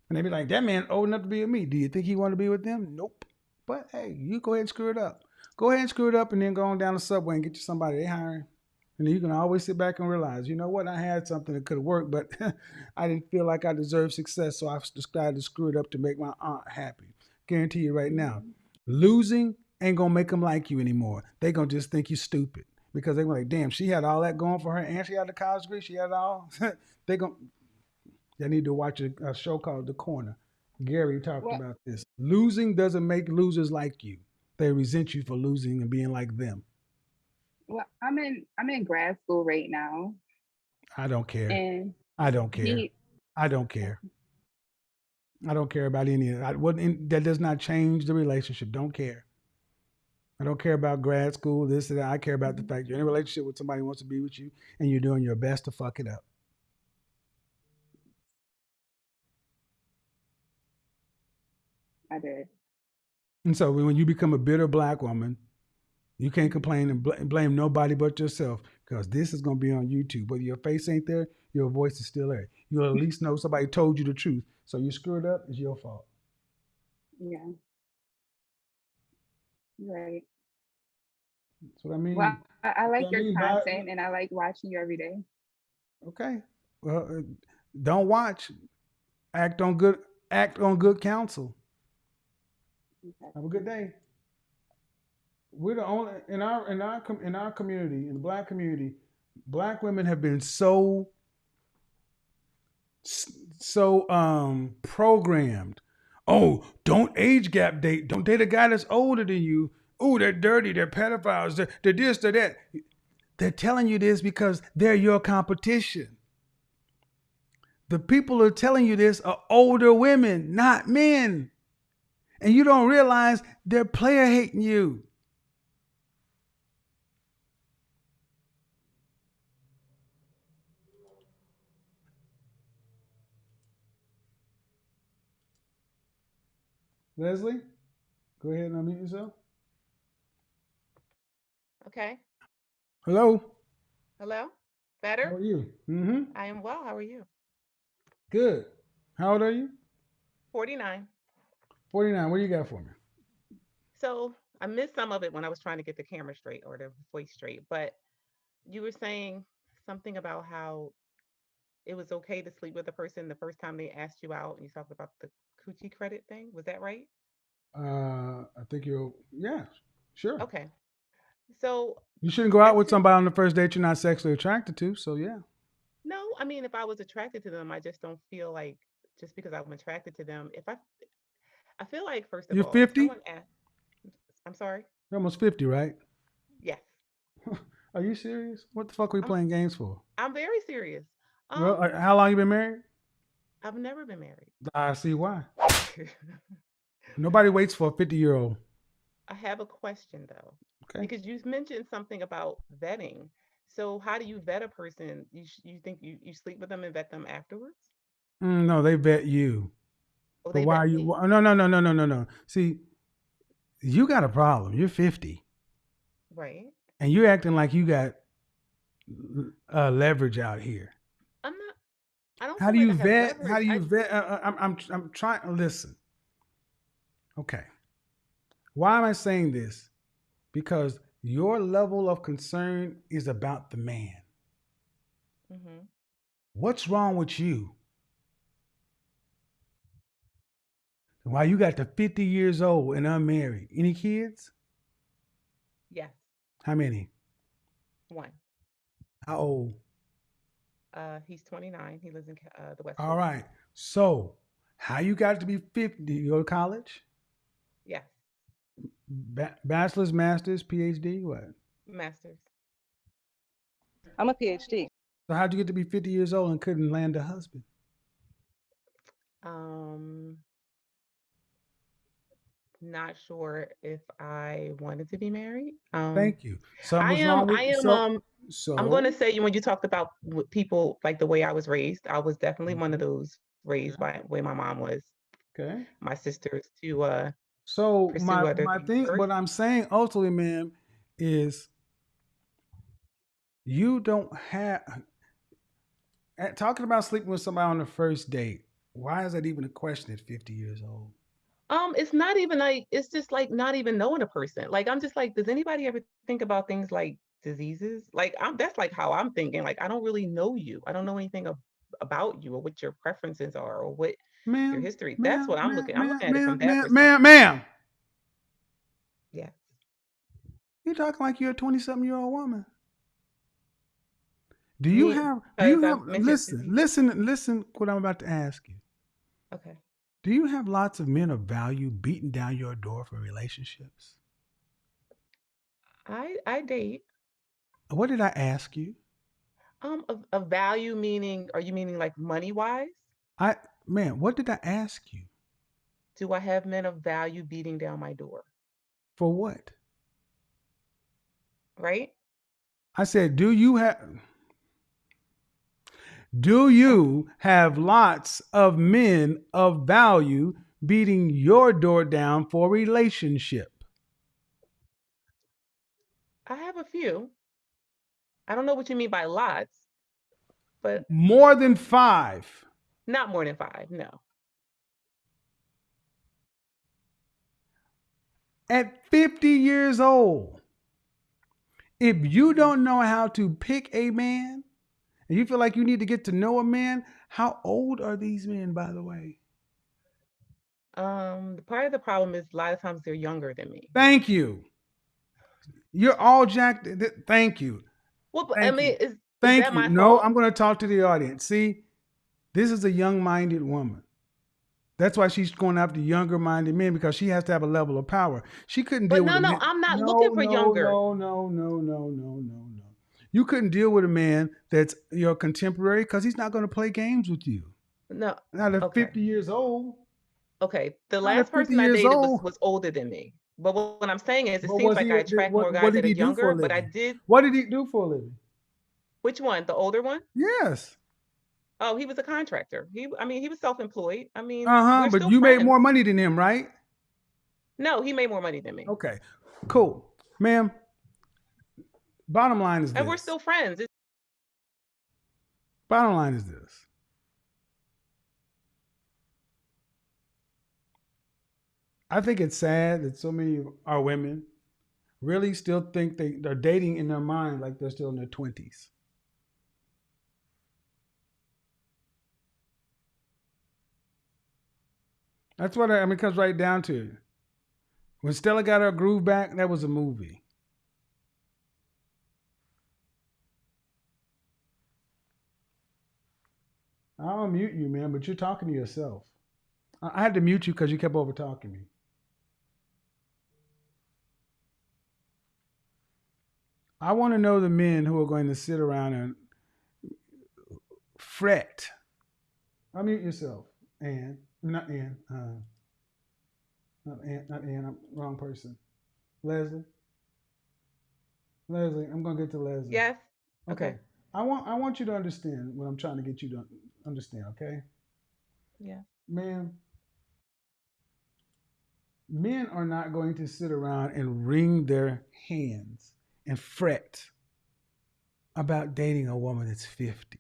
And they be like, that man old enough to be with me. Do you think he want to be with them? Nope. But hey, you go ahead and screw it up. Go ahead and screw it up and then go on down the subway and get you somebody they hiring. And then you can always sit back and realize, you know what, I had something that could have worked, but I didn't feel like I deserved success, so I decided to screw it up to make my aunt happy. Guarantee you right now, Hmm. losing ain't gonna make them like you anymore. They gonna just think you stupid because they were like, damn, she had all that going for her and she had a college degree, she had it all. They need to watch a show called The Corner. Gary talked Well, about this. Losing doesn't make losers like you. They resent you for losing and being like them. I'm in grad school right now, I don't care. and I don't care. he. I don't care. I don't care about any of that. That does not change the relationship. Don't care. I don't care about grad school, this and that. I care about the Mhm. fact you're in a relationship with somebody who wants to be with you and you're doing your best to fuck it up. I did. And so when you become a bitter black woman, you can't Hmm. complain and blame nobody but yourself because this is going to be on YouTube. Whether your face ain't there, your voice is still there. You'll at least know somebody told you the truth. So you screwed up, it's your fault. Yeah, right. That's what I Well, mean. I That's like what I your mean by content and I like watching you every day. okay. Well, don't watch. Act on good. Act on good counsel. Okay. Have a good day. We're the only in our community, in the black community, black women have been so programmed. Oh, don't age gap date. Don't date a guy that's older than you. Oh, they're dirty. They're pedophiles. They're this. They're that. They're telling you this because they're your competition. The people who are telling you this are older women, not men. And you don't realize they're player hating you. Leslie, go ahead and unmute yourself. Okay. Hello. Hello? How Better? are you? Mm-hmm. I am well. How are you? Good. How old are you? 49. 49. What do you got for me? So I missed some of it when I was trying to get the camera straight or the voice straight, but you were saying something about how it was okay to sleep with a person the first time they asked you out. You talked about the coochie credit thing. Was that right? I think yeah, sure. Okay. So You shouldn't go I out with feel somebody on the first date you're not sexually attracted to. So, yeah. no, I mean if I was attracted to them, I just don't feel like just because I'm attracted to them, if I feel like first of You're all, if 50? someone asks, I'm sorry. You're almost 50, right? Yes. Are you serious? What the fuck are we I'm playing games for? I'm very serious. Well, Um how long you been married? I've never been married. I see why. Nobody waits for a 50-year-old. I have a question though, Okay. because you mentioned something about vetting. So how do you vet a person? You think you sleep with them and vet them afterwards? No, they vet you. Or But they why are vet you? me? No, no, no, no, no, no, no. See, you got a problem. You're 50, Right. and you're acting like you got leverage out here. I'm not. I don't How feel do like you I have vet? How leverage. do you vet? I'm trying to listen. Okay. Why am I saying this? Because your level of concern is about the man. Hmm. What's wrong with you? Why you got to 50 years old and unmarried? Any kids? Yes. How many? One. How old? He's 29. He lives in the West All Coast. right. So, how you got to be 50? Do you go to college? Yes. Bachelor's, master's, PhD? What? Masters. I'm a PhD. So, how'd you get to be 50 years old and couldn't land a husband? Um, Not sure if I wanted to be married. Thank you. Something I was am. wrong I with am. so I'm going to so. say when you talked about people like the way I was raised, I was definitely one of Okay. those raised by the way my mom was. Okay. My sisters to So pursue other my things thing, first. what I'm saying ultimately, ma'am, is you don't have talking about sleeping with somebody on the first date. Why is that even a question at 50 years old? It's not even like it's just like not even knowing a person. Like I'm just like, does anybody ever think about things like diseases? Like I'm that's like how I'm thinking. Like I don't really know you. I don't know anything about you or what your preferences are or what your Ma'am, history. That's ma'am, what I'm ma'am, looking. I'm ma'am, looking at it ma'am, from that ma'am, perspective. ma'am, ma'am. Yeah. You're talking like you're a 20-something-year-old woman. Do you Me have, do because you I have, mentioned diseases. listen what I'm about to ask you. Okay. Do you have lots of men of value beating down your door for relationships? I date. What did I ask you? A value meaning, are you meaning like money wise? I, man, what did I ask you? Do I have men of value beating down my door? For what? Right? I said, do Um, you have lots of men of value beating your door down for relationship? I have a few. I don't know what you mean by lots, but More than 5. not more than 5. No. At 50 years old, if you don't know how to pick a man and you feel like you need to get to know a man, how old are these men, by the way? Part of the problem is a lot of times they're younger than me. Thank you. You're all jacked. Thank you. Well, I Thank mean, you. is Thank that you. my No, fault? I'm going to talk to the audience. See, this is a young minded woman. That's why she's going after younger minded men because she has to have a level of power. She couldn't But deal with no, a no, man. I'm not looking No, for no, younger. no, no, no, no, no, no, no. You couldn't deal with a man that's your contemporary because he's not going to play games with you. No. Not at Okay. 50 years old. Okay. The Not last at 50 person I years dated old. was older than me. But what I'm saying is, it What seems was like he? I attract more What guys did that are he do for a younger. But I living? did. What did he do for a living? Which one? The older one? Yes. Oh, he was a contractor. I mean, he was self-employed. I mean, Uh-huh. we're But still you made more friends. money than him, right? No, he made more money than me, Okay. Cool. Ma'am, bottom line is and we're this. still friends. Bottom line is this. I think it's sad that so many of our women really still think they're dating in their mind like they're still in their 20s. That's what I mean, it comes right down to it. When Stella got her groove back, that was a movie. I'll mute you, man, but you're talking to yourself. I had to mute you because you kept over talking me. I want to know the men who are going to sit around and fret. Unmute yourself, Ann. Not Ann. Not Ann. Not Ann. I'm wrong person. Leslie. Leslie. I'm gonna get to Leslie. Yes. Okay. Okay. I want you to understand what I'm trying to get you to understand. Okay, Yeah. man. Men are not going to sit around and wring their hands and fret about dating a woman that's 50.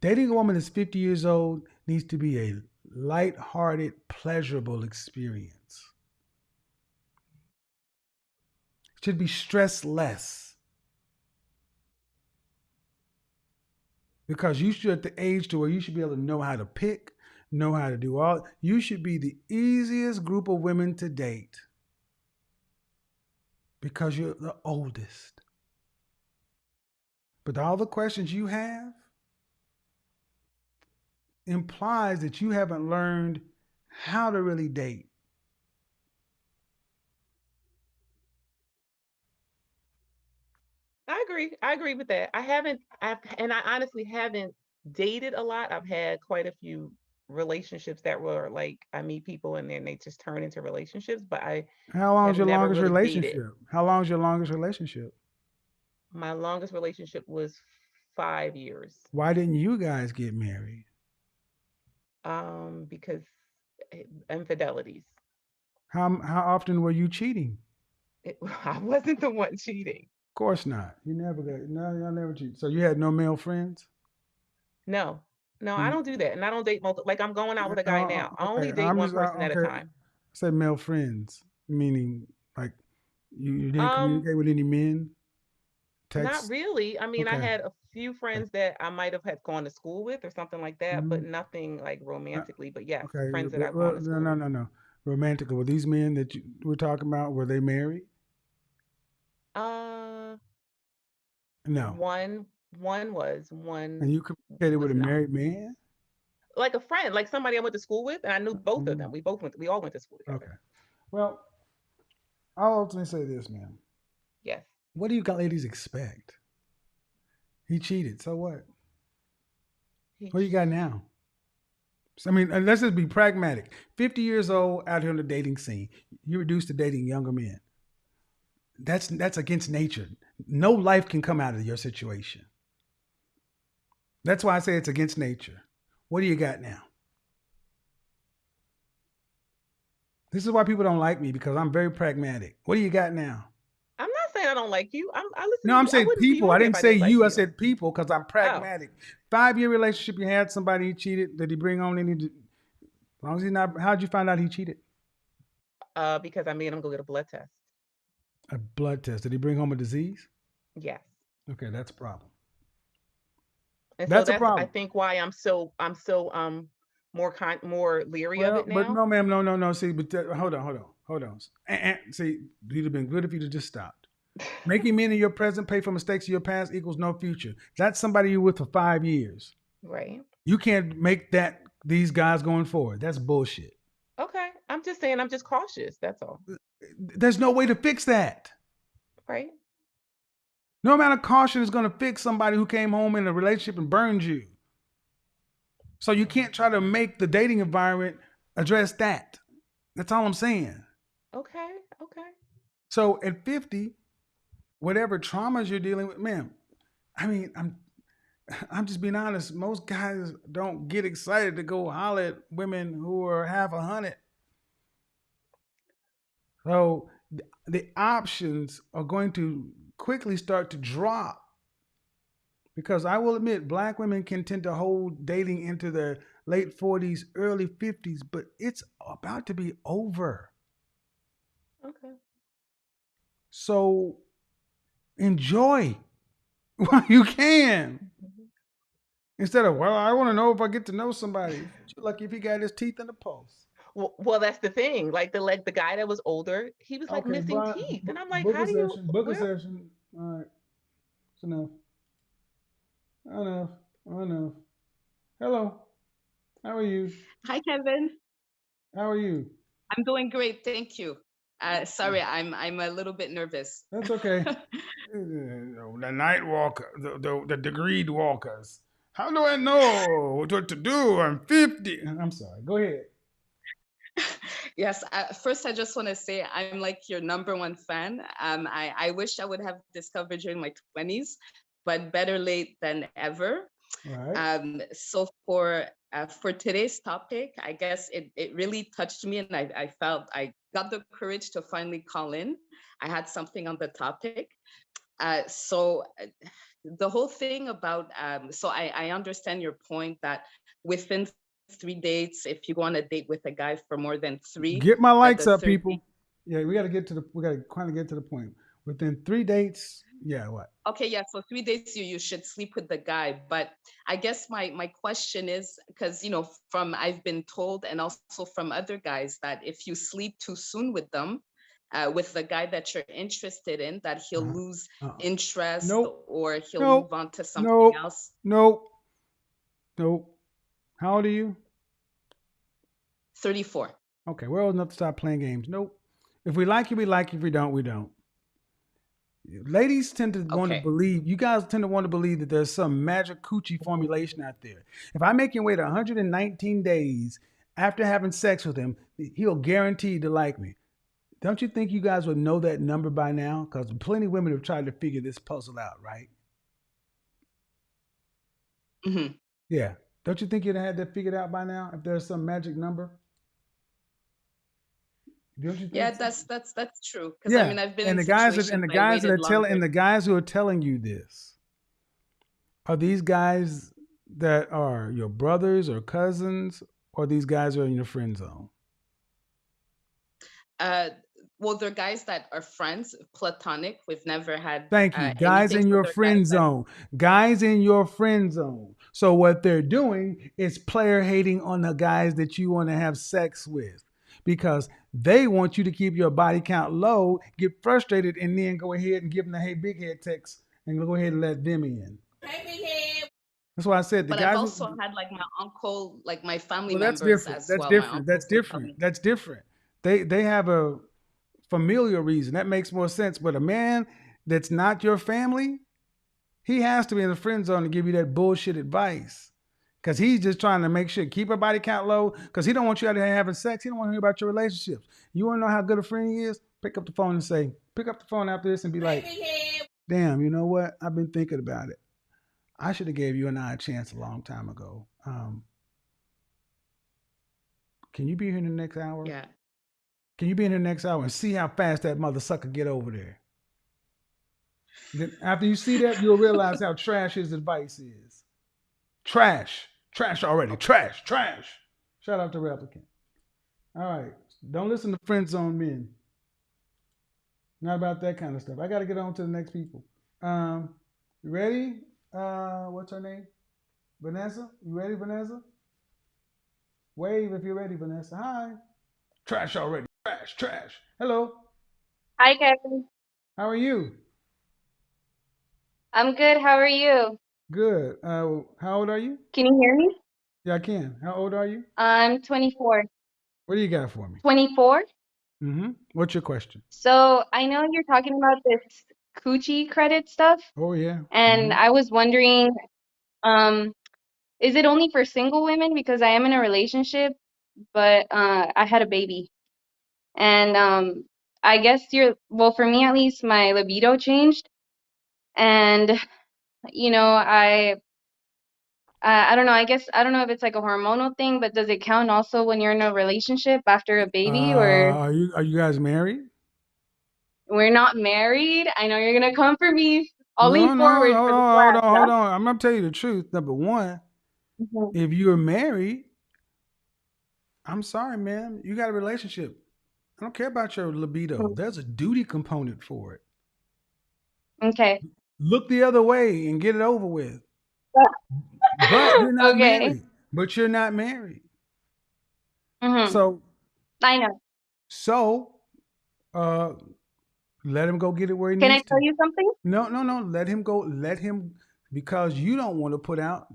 Dating a woman that's 50 years old needs to be a light-hearted, pleasurable experience. It should be stressless. Because you should at the age to where you should be able to know how to pick, know how to do all. You should be the easiest group of women to date because you're the oldest. But all the questions you have implies that you haven't learned how to really date. I agree. I agree with that. And I honestly haven't dated a lot. I've had quite a few relationships that were like, I meet people and then they just turn into relationships, but I How long is have your never longest really dated. relationship? How long is your longest relationship? My longest relationship was 5 years. Why didn't you guys get married? Because infidelities. How often were you cheating? I wasn't the one cheating. Of course not. You never got no, y'all never cheat. So you had no male friends? No, no, I And don't do that. And I don't date multiple, like I'm going out with a guy now. I okay, only date I'm one just person at a okay. time. I said male friends, meaning like you didn't Um, communicate with any men, Not text. really. I mean, I Okay, had a few okay, friends that I might have had gone to school with or something like that, but mhm. nothing like Uh, romantically. But yes, okay. friends that I've Well, gone to no, school no, with. no, no. Romantic. Were these men that you were talking about? Were they married? Uh, No. one And one you communicated with was a not. married man? Like a friend, like somebody I went to school with, and I knew both of them. Mhm. We all went to school together. Okay. Well, I'll ultimately say this, man. Yes. What do you ladies expect? He cheated. So what? He What do you got now? I mean, let's just be pragmatic. 50 years old, out here on the dating scene. You're reduced to dating younger men. That's against nature. No life can come out of your situation. That's why I say it's against nature. What do you got now? This is why people don't like me because I'm very pragmatic. What do you got now? I'm not saying saying I don't like you. I listen No, to I'm you. I saying wouldn't be people. on I here didn't if I say didn't like you. I you. said people because I'm Oh, pragmatic. 5-year relationship, you had somebody, he cheated. Did he bring home any? As long as he not, how'd you find out he cheated? because I made him go get a blood test. A blood test. Did he bring home a disease? Yes. Okay, that's a problem. And so That's a that's I problem. think why I'm so more leery of Well, it but now. no, ma'am, no. See, but hold on. See, it'd have been good if you would just stopped. Making men in your present pay for mistakes of your past equals no future. That's somebody you're with for 5 years. Right. You can't make that these guys going forward. That's bullshit. Okay. I'm just saying I'm just cautious. That's all. There's no way to fix that. Right. No amount of caution is going to fix somebody who came home in a relationship and burned you. So you can't try to make the dating environment address that. That's all I'm saying. Okay. Okay. So at 50, whatever traumas you're dealing with, man, I mean, I'm just being honest. Most guys don't get excited to go holler at women who are half 100. So the options are going to quickly start to drop because I will admit black women can tend to hold dating into their late 40s, early 50s, but it's about to be over. Okay. So enjoy while you can. Mhm. Instead of, well, I want to know if I get to know somebody. You're lucky if he got his teeth in the post. Well, that's the thing. Like the guy that was older, he was like Okay, missing teeth, and I'm like, book how a do you? session. Book a Where? session. All right, it's enough. Enough. Enough. Hello. How are you? Hi, Kevin. How are you? I'm doing great, thank you. Sorry, I'm a little bit nervous. That's okay. The night walker, the degreed walkers. How do I know what to do? I'm 50. I'm sorry. Go ahead. Yes, first I just want to say I'm like your number one fan. I wish I would have discovered you in my 20s, but better late than ever. All right. So for today's topic, I guess it really touched me, and I felt I got the courage to finally call in. I had something on the topic. So the whole thing about so I understand your point that within 3 dates, if you go on a date with a guy for more than three, Get my that likes the up, third people. Yeah, we got to kind of get to the point. Within 3 dates, yeah, what? okay, yeah, so 3 days you should sleep with the guy. But I guess my question is, because from I've been told and also from other guys that if you sleep too soon with them, with the guy that you're interested in, that he'll Uh-huh. lose Uh-uh. interest Nope. or he'll move Nope. on to something Nope. else. Nope. Nope. How old are you? 34. Okay, we're old enough to stop playing games. Nope. If we like you, we like you. If we don't, we don't. Ladies tend to want to Okay. believe, you guys tend to want to believe that there's some magic coochie formulation out there. If I make him wait 119 days after having sex with him, he'll guarantee to like me. Don't you think you guys would know that number by now? Because plenty of women have tried to figure this puzzle out, right? Hmm. Yeah. Don't you think you'd have had that figured out by now if there's some magic number? Don't you Yeah, think so? that's true. Because I Yeah. mean, I've been And in the guys that situations I waited longer. the guys who are telling you this, are these guys that are your brothers or cousins, or these guys are in your friend zone? Uh, well, they're guys that are friends, platonic. We've never had Thank you. Guys anything. in So your they're guys friend that zone. Guys in your friend zone. So what they're doing is player hating on the guys that you want to have sex with because they want you to keep your body count low, get frustrated, and then go ahead and give them the hey big head text and go ahead and let them in. That's why I said the But I've guys. also had like my uncle, like my family Well, that's members different. as That's well. My different. That's uncles would tell different. me. That's different. They have a familial reason. That makes more sense. But a man that's not your family, he has to be in the friend zone to give you that bullshit advice. Because he's just trying to make sure, keep her body count low, because he don't want you out there having sex. He don't want to hear about your relationships. You want to know how good a friend he is? Pick up the phone and say, pick up the phone after this and be like, damn, you know what? I've been thinking about it. I should have gave you and I a chance a long time ago. Can you be here in the next hour? Yeah. Can you be in the next hour and see how fast that mother sucker get over there? Then after you see that, you'll realize how trash his advice is. Trash. Trash already. Trash. Trash. Shout out to Replicant. All right. Don't listen to friend zone men. Not about that kind of stuff. I got to get on to the next people. You ready? What's her name? Vanessa? You ready, Vanessa? Wave if you're ready, Vanessa. Hi. Trash already. Trash. Trash. Hello. Hi, Kevin. How are you? I'm good. How are you? Good. How old are you? Can you hear me? Yeah, I can. How old are you? I'm 24. What do you got for me? 24? Mm-hmm. What's your question? So I know you're talking about this coochie credit stuff, Oh yeah. and Mm-hmm. I was wondering, um, is it only for single women? Because I am in a relationship, but I had a baby. And I guess well, for me at least, my libido changed. And, you know, I don't know. I guess I don't know if it's like a hormonal thing, but does it count also when you're in a relationship after a baby, or Are you guys married? we're not married? I know you're gonna come for me. I'll No, lean no. forward Hold for the on, hold class on, hold on. I'm gonna tell you the truth. Number one, stuff. if you're married, I'm sorry, man. You got a relationship. I don't care about your libido. Mhm. There's a duty component for it. Okay. Look the other way and get it over with. But you're not Okay. married. But you're not married. Hmm. So I know. so uh let him go get it where he Can I needs tell to. you something? No, no, no. Let him go. Let him because you don't want to put out.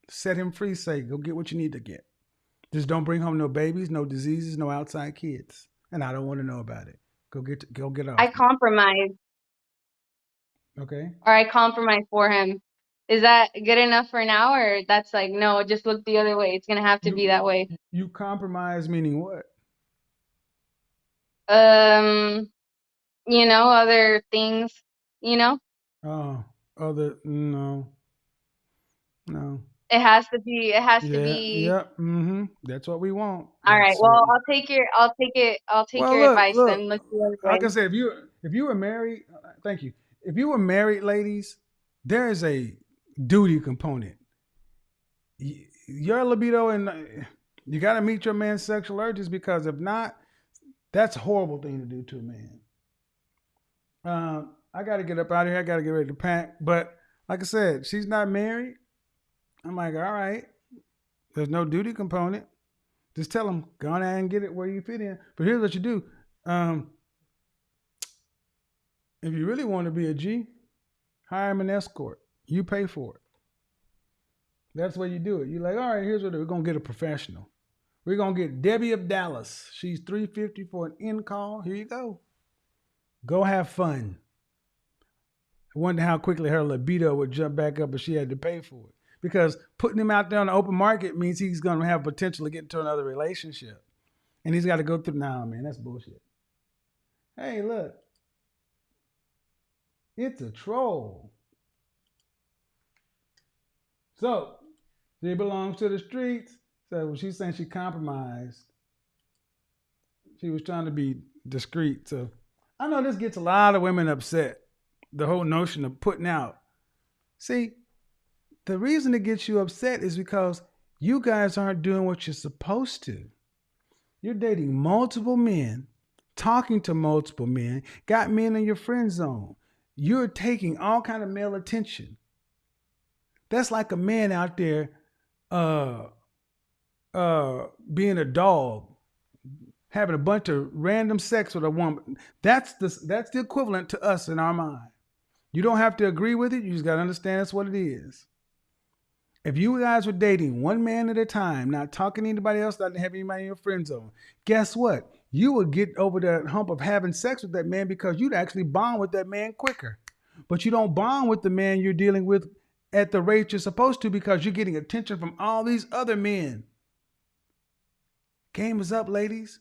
Set him free. Say, go get what you need to get. Just don't bring home no babies, no diseases, no outside kids. And I don't want to know about it. Go get I off me. compromise, Okay. or I compromise for him. Is that good enough for now, or that's like no? Just look the other way. It's gonna have to be that way. You compromise meaning what? Um, other things. You know, Oh, other no, no. it has to be. It has to Yeah, be. yeah. Mm-hmm. That's what we want. All right. That's what. Well, I'll take Well, your look, advice look. and look the other Like I way. said, if you were married, thank you. If you were married, ladies, there is a duty component. Your libido and you got to meet your man's sexual urges because if not, that's a horrible thing to do to a man. I got to get up out of here. I got to get ready to pack. But like I said, she's not married. I'm like, all right. There's no duty component. Just tell them, go on and get it where you fit in. But here's what you do. Um, if you really want to be a G, hire him an escort. You pay for it. That's the way you do it. You're like, all right, here's what we're going to get a professional. We're going to get Debbie of Dallas. She's $350 for an in call. Here you go. Go have fun. I wonder how quickly her libido would jump back up if she had to pay for it. Because putting him out there on the open market means he's going to have potential to get into another relationship. And he's got to go through, nah, man, that's bullshit. Hey, look. It's a troll. So, she belongs to the streets. So when she's saying she compromised, she was trying to be discreet. So I know this gets a lot of women upset. The whole notion of putting out. See, the reason it gets you upset is because you guys aren't doing what you're supposed to. You're dating multiple men, talking to multiple men, got men in your friend zone. You're taking all kind of male attention. That's like a man out there being a dog, having a bunch of random sex with a woman. That's the equivalent to us in our mind. You don't have to agree with it. You just got to understand that's what it is. If you guys were dating one man at a time, not talking to anybody else, not having anybody in your friend zone, guess what? You would get over that hump of having sex with that man because you'd actually bond with that man quicker. But you don't bond with the man you're dealing with at the rate you're supposed to because you're getting attention from all these other men. Game is up, ladies.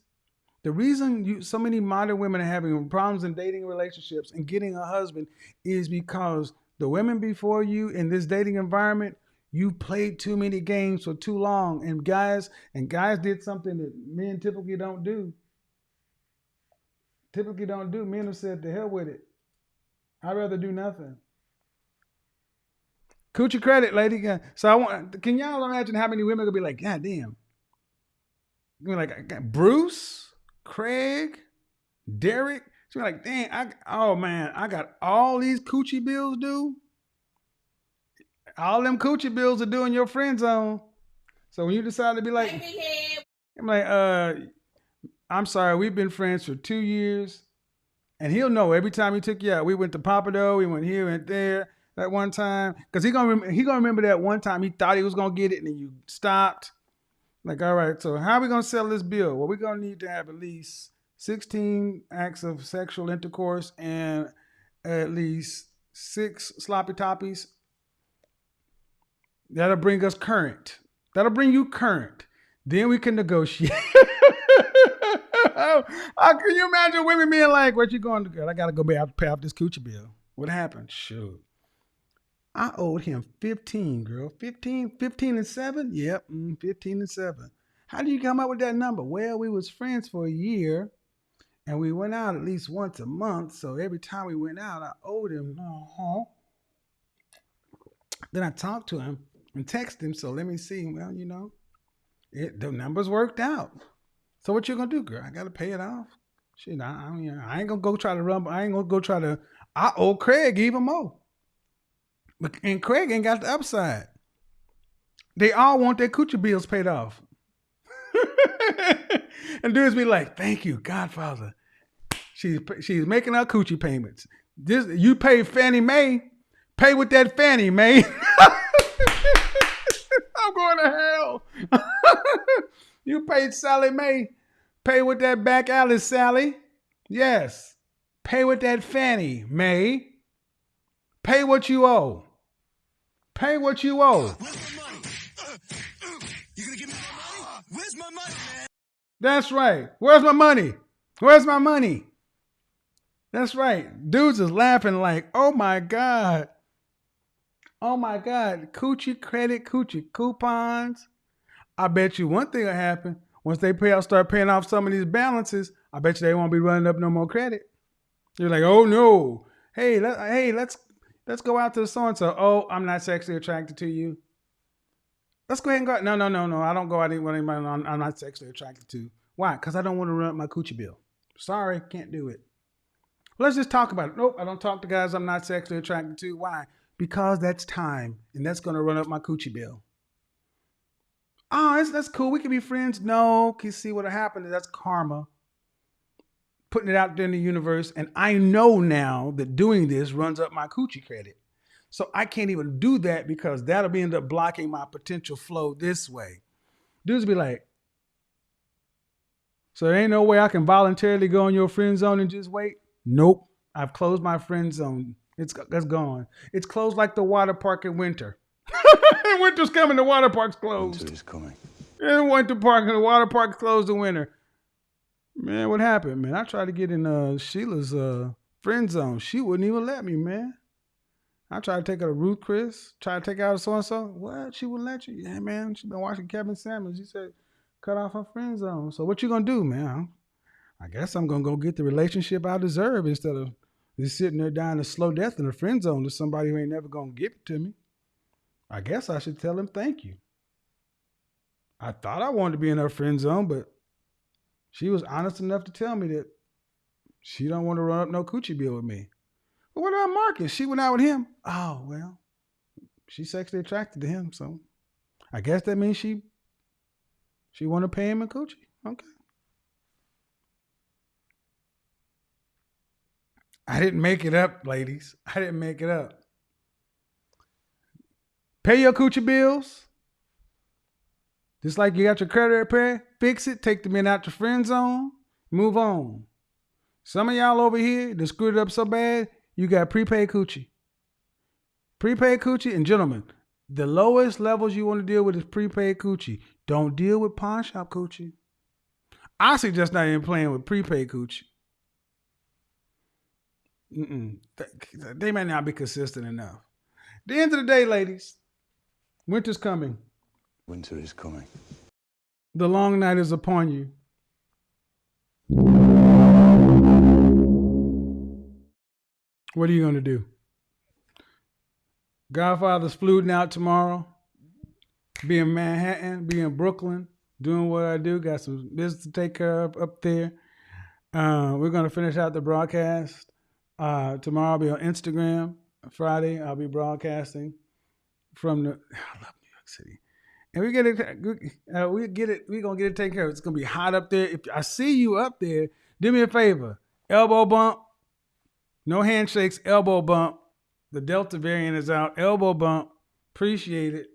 The reason so many modern women are having problems in dating relationships and getting a husband is because the women before you in this dating environment, you played too many games for too long, and guys did something that men typically don't do. Men have said, "To hell with it. I'd rather do nothing. Coochie credit, lady. So can y'all imagine how many women could be like, God damn. Like Bruce, Craig, Derek. She's like, dang, oh man, I got all these coochie bills due. All them coochie bills are due in your friend zone. So when you decide to be like, I'm like, I'm sorry, we've been friends for 2 years. And he'll know every time he took you out. We went to Papado, we went here and there that one time. Because he gonna remember that one time he thought he was gonna get it and then you stopped. Like, all right, so how are we gonna sell this bill? Well, we're gonna need to have at least 16 acts of sexual intercourse and at least 6 sloppy toppies. That'll bring us current. That'll bring you current. Then we can negotiate. Can you imagine women being like, what you going to do? I got to go pay off this coochie bill. What happened? Shoot. I owed him 15, girl. 15 and 7? Yep, 15 and 7. How do you come up with that number? Well, we was friends for a year, and we went out at least once a month. So every time we went out, I owed him. Then I talked to him and texted him. So let me see. Well, the numbers worked out. So what you gonna do, girl? I gotta pay it off. Shit, I ain't gonna go try to run. I ain't gonna go try to. I owe Craig even more. And Craig ain't got the upside. They all want their coochie bills paid off. And dudes be like, "Thank you, Godfather." She's making her coochie payments. You pay Fannie Mae. Pay with that Fannie Mae. I'm going to hell. You paid Sally Mae. Pay with that back alley, Sally. Yes. Pay with that Fannie Mae. Pay what you owe. Pay what you owe. Where's my money? You gonna give me my money? Where's my money, man? That's right. Where's my money? Where's my money? That's right. Dudes is laughing like, oh my God. Oh my God. Coochie credit, coochie coupons. I bet you one thing will happen. Once they start paying off some of these balances, I bet you they won't be running up no more credit. You're like, oh no. Hey, let's go out to the so-and-so. Oh, I'm not sexually attracted to you. Let's go ahead and go. No. I don't go out with anybody I'm not sexually attracted to. Why? Because I don't want to run up my coochie bill. Sorry, can't do it. Let's just talk about it. Nope, I don't talk to guys I'm not sexually attracted to. Why? Because that's time, and that's going to run up my coochie bill. Oh, that's cool. We can be friends. No, you see what'll happen is that's karma. Putting it out there in the universe, and I know now that doing this runs up my coochie credit. So I can't even do that because that'll end up blocking my potential flow this way. Dudes be like, so there ain't no way I can voluntarily go in your friend zone and just wait? Nope. I've closed my friend zone. That's gone. It's closed like the water park in winter. Winter's coming, the water park's closed. Winter is coming. And the water park's closed in winter. Man, what happened, man? I tried to get in Sheila's friend zone. She wouldn't even let me, man. I tried to take her to Ruth Chris, tried to take her out of so-and-so. What? She wouldn't let you? Yeah, man. She been watching Kevin Samuels. He said, cut off her friend zone. So what you gonna do, man? I guess I'm gonna go get the relationship I deserve instead of just sitting there dying a slow death in a friend zone to somebody who ain't never gonna give it to me. I guess I should tell him thank you. I thought I wanted to be in her friend zone, but she was honest enough to tell me that she don't want to run up no coochie bill with me. But what about Marcus? She went out with him. Oh, well, she's sexually attracted to him, so I guess that means she want to pay him in coochie. Okay. I didn't make it up, ladies. I didn't make it up. Pay your coochie bills. Just like you got your credit repair, fix it, take the men out your friend zone, move on. Some of y'all over here that screwed it up so bad, you got prepaid coochie. Prepaid coochie, and gentlemen, the lowest levels you want to deal with is prepaid coochie. Don't deal with pawn shop coochie. I suggest not even playing with prepaid coochie. They may not be consistent enough. At the end of the day, ladies, winter's coming. Winter is coming. The long night is upon you. What are you going to do? Godfather's fluting out tomorrow. Be in Manhattan, be in Brooklyn, doing what I do. Got some business to take care of up there. We're going to finish out the broadcast. Tomorrow I'll be on Instagram. Friday I'll be broadcasting from the. I love New York City, and we get it. We're gonna get it taken care of. It's gonna be hot up there. If I see you up there, do me a favor. Elbow bump. No handshakes. Elbow bump. The Delta variant is out. Elbow bump. Appreciate it.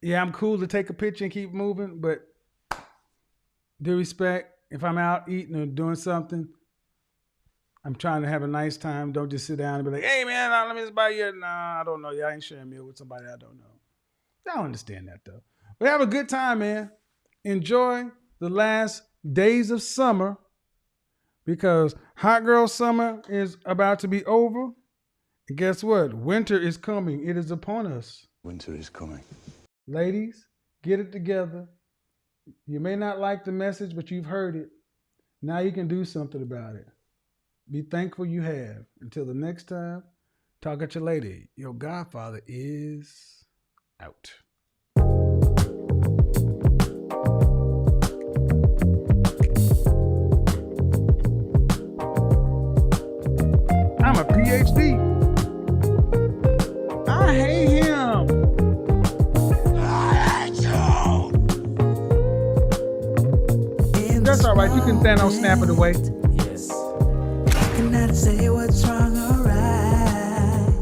Yeah, I'm cool to take a picture and keep moving, but due respect, if I'm out eating or doing something, I'm trying to have a nice time. Don't just sit down and be like, hey, man, let me just buy you. Nah, I don't know. Y'all ain't sharing a meal with somebody I don't know. I don't understand that, though. But have a good time, man. Enjoy the last days of summer because hot girl summer is about to be over. And guess what? Winter is coming. It is upon us. Winter is coming. Ladies, get it together. You may not like the message, but you've heard it. Now you can do something about it. Be thankful you have. Until the next time, talk at your lady. Your Godfather is out. I'm a PhD. I hate him. That's all right. You can stand on snap it away. Yes. I cannot say what's wrong or right.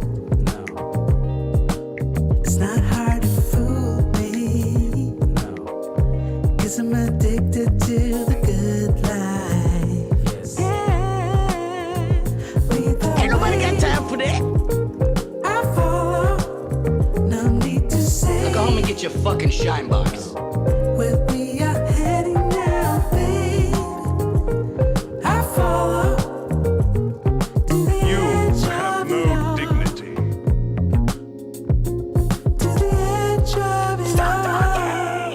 No. It's not hard to fool me. No. 'Cause I'm addicted to the good life. Yes. Yeah. Ain't nobody got time for that. I follow. No need to say. Go home and get your fucking shine box. Where we are heading now, babe. I follow to the edge of it all. Dignity. To the edge of it all.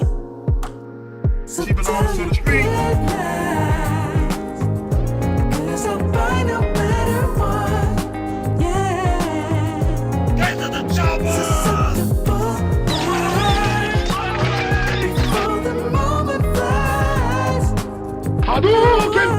So She belongs to the street. Cause I'll buy no matter what. Yeah. Get to the chopper! Susceptible. Before the moment flies. Hadouken!